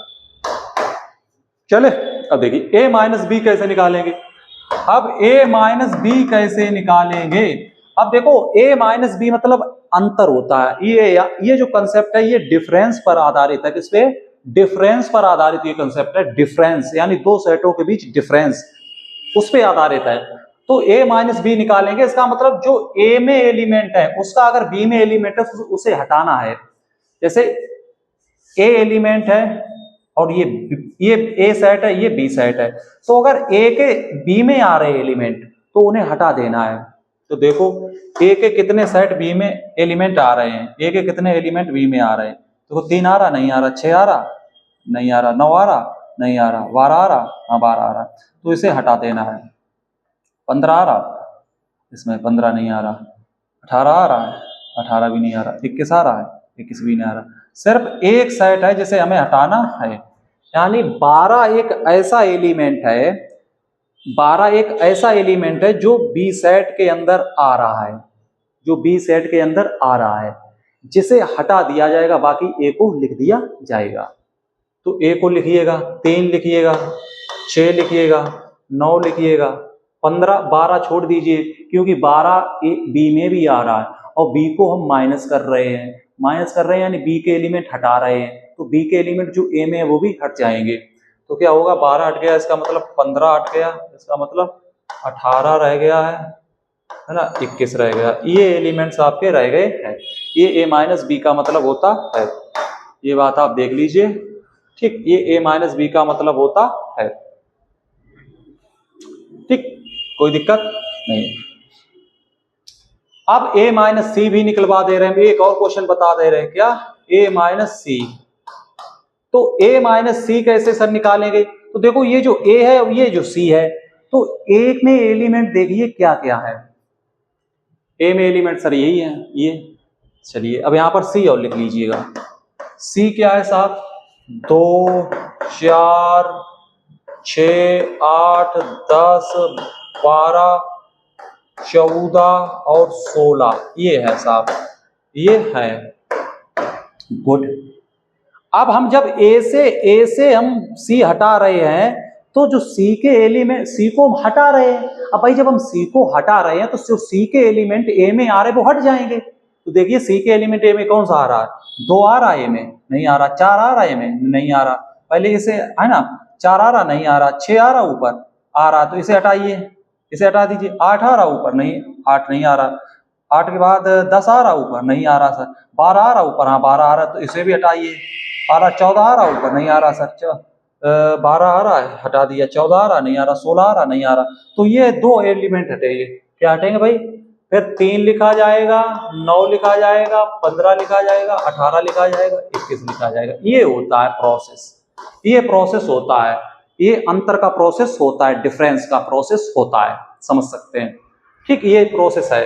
चले अब देखिए a माइनस बी कैसे निकालेंगे। अब a माइनस बी कैसे निकालेंगे, अब देखो a माइनस बी मतलब अंतर होता है। ये जो कंसेप्ट है ये डिफरेंस पर आधारित है। किस पे, डिफरेंस पर आधारित ये कंसेप्ट है। डिफरेंस यानी दो सेटों के बीच डिफरेंस, उस पे आधारित है। तो a माइनस बी निकालेंगे, इसका मतलब जो a में एलिमेंट है उसका अगर b में एलिमेंट है तो उसे हटाना है। जैसे a एलिमेंट है और ये a सेट है, ये b सेट है, तो अगर a के b में आ रहे एलिमेंट तो उन्हें हटा देना है। तो देखो a के कितने सेट b में एलिमेंट आ रहे हैं, a के कितने एलिमेंट b में आ रहे हैं। देखो 3 आ रहा, नहीं आ रहा, 6 आ रहा, नहीं आ रहा, 9 आ रहा, नहीं आ रहा, 12 आ रहा, हाँ 12 आ रहा, तो इसे हटा देना है। 15 आ रहा, इसमें 15 नहीं आ रहा, 18 आ रहा है, 18 भी नहीं आ रहा, 21 आ रहा है, 21 भी नहीं आ रहा। सिर्फ एक सेट है जिसे हमें हटाना है, यानी 12 एक ऐसा एलिमेंट है, 12 एक ऐसा एलिमेंट है जो बी सेट के अंदर आ रहा है, जो बी सेट के अंदर आ रहा है, जिसे हटा दिया जाएगा, बाकी ए को लिख दिया जाएगा। तो ए को लिखिएगा, 3 लिखिएगा, 6 लिखिएगा, 9 लिखिएगा, 15, 12 छोड़ दीजिए क्योंकि 12 बी में भी आ रहा है और बी को हम माइनस कर रहे हैं, माइनस कर रहे हैं यानी बी के एलिमेंट हटा रहे हैं, तो बी के एलिमेंट जो ए में है वो भी हट जाएंगे। तो क्या होगा, 12 हट गया, इसका मतलब 15 हट गया, इसका मतलब 18 रह गया है ना, 21 रह गया। ये एलिमेंट्स आपके रह गए हैं। ये ए माइनस बी का मतलब होता है, ये बात आप देख लीजिए, ठीक, ये ए माइनस बी का मतलब होता है, ठीक, कोई दिक्कत नहीं। अब a माइनस सी भी निकलवा दे रहे हैं, एक और क्वेश्चन बता दे रहे हैं, क्या, a माइनस सी। तो a माइनस सी कैसे सर निकालेंगे, तो देखो ये जो a है और ये जो c है, तो a में एलिमेंट देखिए क्या क्या है, a में एलिमेंट सर यही है, ये। चलिए अब यहां पर c और लिख लीजिएगा, c क्या है साहब, 2, 4, 6, 8, 10, 12, 14 और 16, ये है साहब, ये है, गुड। अब हम जब ए से हम सी हटा रहे हैं तो जो सी के एलिमेंट, सी को हम हटा रहे हैं, अब भाई जब हम सी को हटा रहे हैं तो जो सी के एलिमेंट ए में आ रहे वो हट जाएंगे। तो देखिए सी के एलिमेंट ए में कौन सा आ रहा है, 2 आ रहा है ए में, नहीं आ रहा, 4 आ रहा है ए में, नहीं आ रहा, पहले इसे है ना 4 आ रहा, नहीं आ रहा, 6 आ रहा ऊपर आ रहा, तो इसे हटाइए, इसे हटा दीजिए, 8 आ रहा ऊपर, नहीं 8 नहीं आ रहा, 8 के बाद 10 आ रहा ऊपर, नहीं आ रहा सर, 12 आ रहा ऊपर, हाँ 12 आ रहा, तो इसे भी हटाइए, 12 14 आ रहा ऊपर, नहीं आ रहा सर, 12 आ रहा है, हटा दिया, 14 आ रहा, नहीं आ रहा, 16 आ रहा, नहीं आ रहा, तो ये 2 एलिमेंट हटेंगे। क्या हटेंगे भाई, फिर 3 लिखा जाएगा, 9 लिखा जाएगा, 15 लिखा जाएगा, 18 लिखा जाएगा, 21 लिखा जाएगा। ये होता है प्रोसेस, ये प्रोसेस होता है, ये अंतर का प्रोसेस होता है, डिफरेंस का प्रोसेस होता है, समझ सकते हैं, ठीक, ये प्रोसेस है,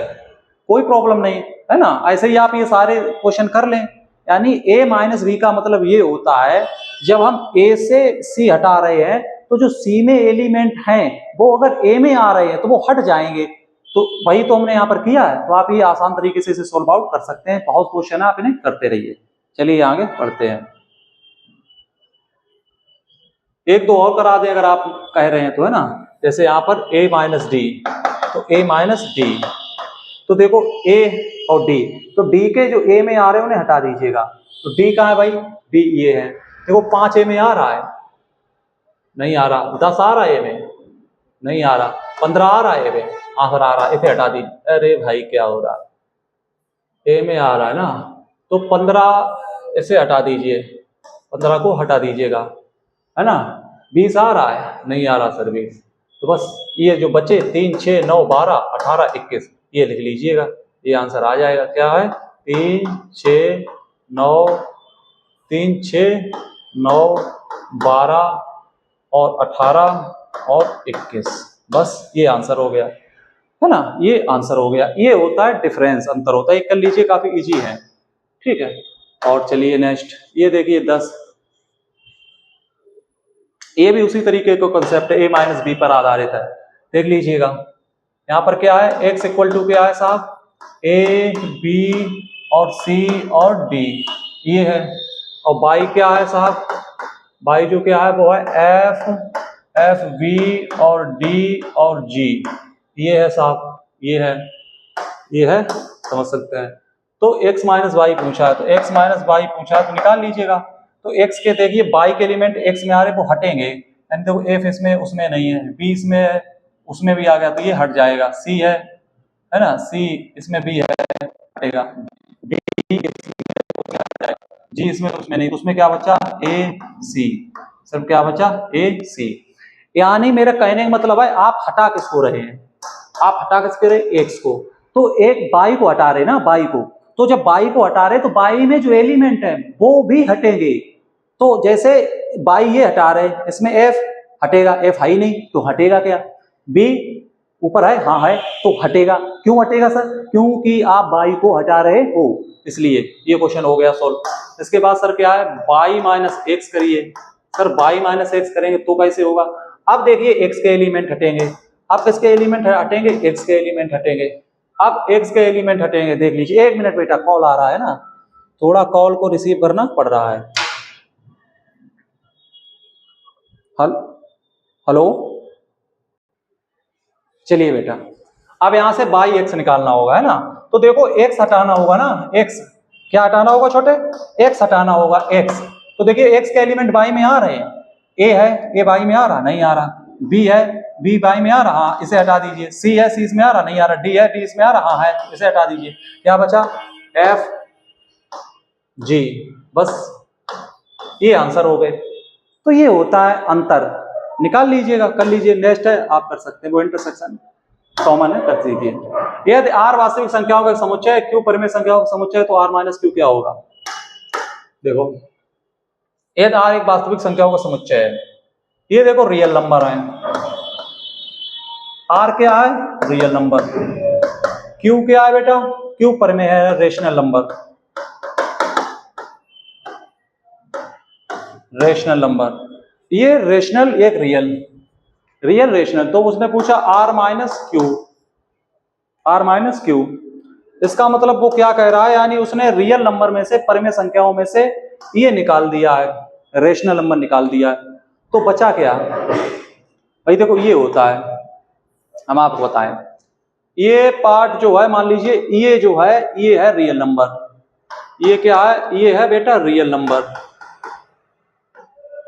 कोई प्रॉब्लम नहीं है ना। ऐसे ही आप ये सारे क्वेश्चन कर लें, यानी a माइनस बी का मतलब ये होता है जब हम a से c हटा रहे हैं तो जो c में एलिमेंट हैं वो अगर a में आ रहे हैं तो वो हट जाएंगे, तो वही तो हमने यहाँ पर किया है। तो आप ये आसान तरीके से इसे सोल्व आउट कर सकते हैं, बहुत क्वेश्चन है, आप इन्हें करते रहिए। चलिए आगे बढ़ते हैं, एक दो और करा दें अगर आप कह रहे हैं तो, है ना। जैसे यहाँ पर a माइनस डी, तो a माइनस डी, तो देखो a और d, तो d के जो a में आ रहे हैं उन्हें हटा दीजिएगा, तो d कहाँ है भाई, d ये है, देखो 5 a में आ रहा है, नहीं आ रहा, 10 आ रहा है a में, नहीं आ रहा, 15 आ रहा है a में, आखिर आ रहा है, इसे हटा दीजिए। अरे भाई क्या हो रहा है, a में आ रहा है ना, तो 15 इसे हटा दीजिए, 15 को हटा दीजिएगा, है ना, 20 आ रहा है, नहीं आ रहा सर 20, तो बस ये जो बचे 3 6 9 12 18 21 ये लिख लीजिएगा, ये आंसर आ जाएगा। क्या है, 3 6 9 3 6 9 12 और 18 और 21, बस ये आंसर हो गया, है ना, ये आंसर हो गया। ये होता है डिफरेंस, अंतर होता है, ये कर लीजिए, काफी इजी है, ठीक है। और चलिए नेक्स्ट, ये देखिए 10, ये भी उसी तरीके का कंसेप्ट है, a माइनस बी पर आधारित है, देख लीजिएगा। यहाँ पर क्या है, x इक्वल टू क्या है साहब, a b और c और d, ये है, और y क्या है साहब, y जो क्या है वो है f v और d और g, ये है साहब, ये है, समझ सकते हैं। तो x माइनस वाई पूछा है, तो x माइनस वाई पूछा है तो निकाल लीजिएगा। तो x के देखिए y के एलिमेंट x में आ रहे वो हटेंगे, यानी देखो f इसमें उसमें नहीं है, b इसमें है उसमें भी आ गया तो ये हट जाएगा, c है ना, c इसमें भी है हटेगा, d g इसमें तो उसमें नहीं, तो उसमें क्या बचा, a c, सब क्या बचा, a c। यानी मेरा कहने का मतलब है आप हटा किसको रहे हैं, आप हटा किसके रहे, x को, तो एक y को हटा रहे ना, y को, तो जब y को हटा रहे तो y में जो एलिमेंट है वो भी हटेंगे। तो जैसे y ये हटा रहे, इसमें f हटेगा, f है ही नहीं तो हटेगा क्या, b ऊपर है, हाँ है, तो हटेगा, क्यों हटेगा सर, क्योंकि आप y को हटा रहे हो, इसलिए ये क्वेश्चन हो गया सोल्व। इसके बाद सर क्या है, y माइनस एक्स करिए, सर y माइनस एक्स करेंगे तो कैसे होगा, अब देखिए x के एलिमेंट हटेंगे, अब किसके एलिमेंट हटेंगे, x के एलिमेंट हटेंगे, अब x के एलिमेंट हटेंगे, देख लीजिए, 1 मिनट बेटा कॉल आ रहा है ना, थोड़ा कॉल को रिसीव करना पड़ रहा है। हेलो, चलिए बेटा, अब यहां से बाई एक्स निकालना होगा, है ना, तो देखो x हटाना होगा ना, x क्या हटाना होगा छोटे, x हटाना होगा, x, तो देखिए x के एलिमेंट बाई में आ रहे हैं, a है, a बाई में आ रहा, नहीं आ रहा, b है, b बाई में आ रहा, इसे हटा दीजिए, c है, c इसमें आ रहा, नहीं आ रहा, d है, d इसमें आ रहा है, इसे हटा दीजिए, क्या बचा, f g, बस ये आंसर हो गए। तो ये होता है अंतर, निकाल लीजिएगा, कर लीजिए, नेक्स्ट है आप कर सकते हैं, वो इंटरसेक्शन कॉमन है, कर दीजिए। यदि r वास्तविक संख्याओं का समुच्चय है, q परिमेय संख्याओं का समुच्चय है, तो r माइनस q क्या होगा, देखो यदि r एक वास्तविक संख्याओं का समुच्चय है, ये देखो रियल नंबर है, r क्या है, रियल नंबर, q क्या है बेटा, q परिमेय है, रेशनल नंबर, रेशनल नंबर, ये रेशनल एक रियल, रियल रेशनल, तो उसने पूछा r minus Q, r minus Q, इसका मतलब वो क्या कह रहा है, यानी उसने रियल नंबर में से, परिमेय संख्याओं में से ये निकाल दिया है, रेशनल नंबर निकाल दिया है, तो बचा क्या भाई, देखो ये होता है, हम आपको बताएं, ये पार्ट जो है मान लीजिए ये जो है ये है रियल नंबर, ये क्या है, ये है बेटा रियल नंबर,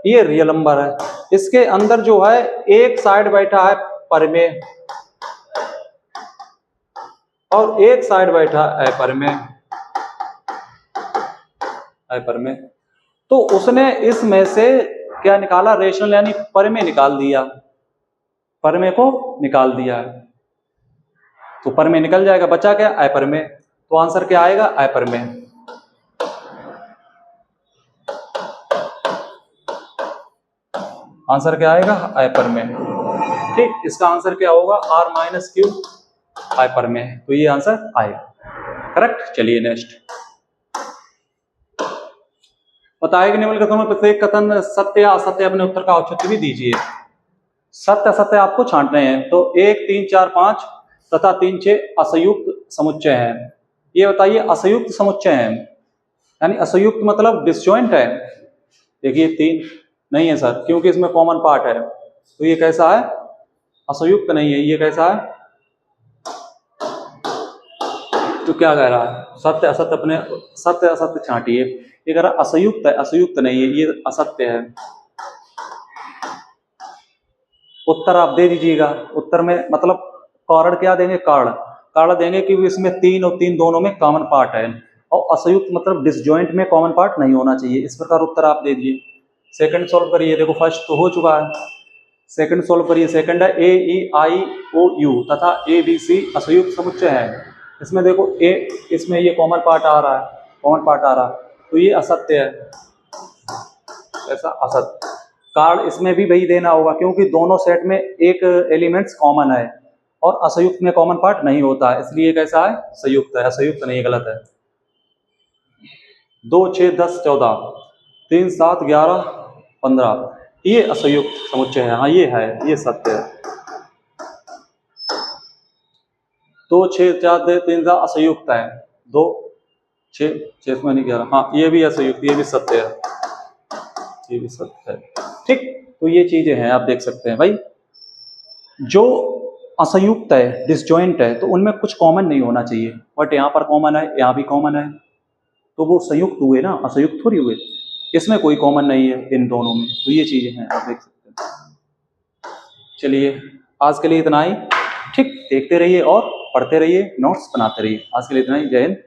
ये रियल नंबर है। इसके अंदर जो है एक साइड बैठा है परमेय और एक साइड बैठा है परमेय, परमेय। तो उसने इसमें से क्या निकाला, रेशनल यानी परमेय निकाल दिया, परमेय को निकाल दिया है। तो परमेय निकल जाएगा, बचा क्या, अपरमेय। तो आंसर क्या आएगा, अपरमेय। आंसर क्या आएगा, अपरमेय। ठीक, इसका आंसर क्या होगा, r माइनस क्यू अपरमेय। तो ये आंसर आएगा करेक्ट। चलिए नेक्स्ट, बताया कि निम्नलिखित में प्रत्येक कथन सत्य या असत्य, अपने उत्तर का औचित्य भी दीजिए। सत्य असत्य आपको छांटने हैं। तो 1 3 4 5 तथा 3 6 असंयुक्त समुच्चय हैं। ये बताइए असंयुक्त समुच्चय हैं, यानी असंयुक्त मतलब डिसजॉइंट है। देखिए 3 नहीं है सर, क्योंकि इसमें कॉमन पार्ट है। तो ये कैसा है, असंयुक्त नहीं है। ये कैसा है, तो क्या कह रहा है, सत्य असत्य, अपने सत्य असत्य छांटिए। ये कह रहा है असंयुक्त है, असंयुक्त नहीं है, ये असत्य है। उत्तर आप दे दीजिएगा। उत्तर में मतलब कारण क्या देंगे, कारण देंगे कि इसमें 3 और 3 दोनों में कॉमन पार्ट है, और असंयुक्त मतलब डिसजॉइंट में कॉमन पार्ट नहीं होना चाहिए। इस प्रकार उत्तर आप दे दीजिए। सेकंड सॉल्व करिए। देखो फर्स्ट तो हो चुका है, सेकंड सॉल्व करिए। सेकंड है ए ई आई ओ यू तथा ए बी सी असंयुक्त समुच्चय है। इसमें देखो ए, इसमें ये कॉमन पार्ट आ रहा है, कॉमन पार्ट आ रहा है, तो ये असत्य है, ऐसा असत्य। कार्ड इसमें भी वही देना होगा, क्योंकि दोनों सेट में एक एलिमेंट्स कॉमन है और असंयुक्त में कॉमन पार्ट नहीं होता है, इसलिए कैसा है, संयुक्त है, असंयुक्त नहीं, गलत है। 2 6 10 14 3 7 11 15 ये असंयुक्त समुच्चय है। हाँ ये है, ये सत्य है। 2 6 4 3 7 असंयुक्त है, 2 6 6 में नहीं 11, हाँ ये भी असंयुक्त, ये भी सत्य है, ये भी सत्य है। ठीक, तो ये चीजें हैं, आप देख सकते हैं भाई। जो असंयुक्त है, डिसजॉइंट है, तो उनमें कुछ कॉमन नहीं होना चाहिए, बट यहाँ पर कॉमन है, यहाँ भी कॉमन है, तो वो संयुक्त हुए ना, असंयुक्त थोड़ी हुए। इसमें कोई कॉमन नहीं है इन दोनों में, तो ये चीजें हैं, आप देख सकते हैं। चलिए आज के लिए इतना ही। ठीक, देखते रहिए और पढ़ते रहिए, नोट्स बनाते रहिए। आज के लिए इतना ही, जय हिंद।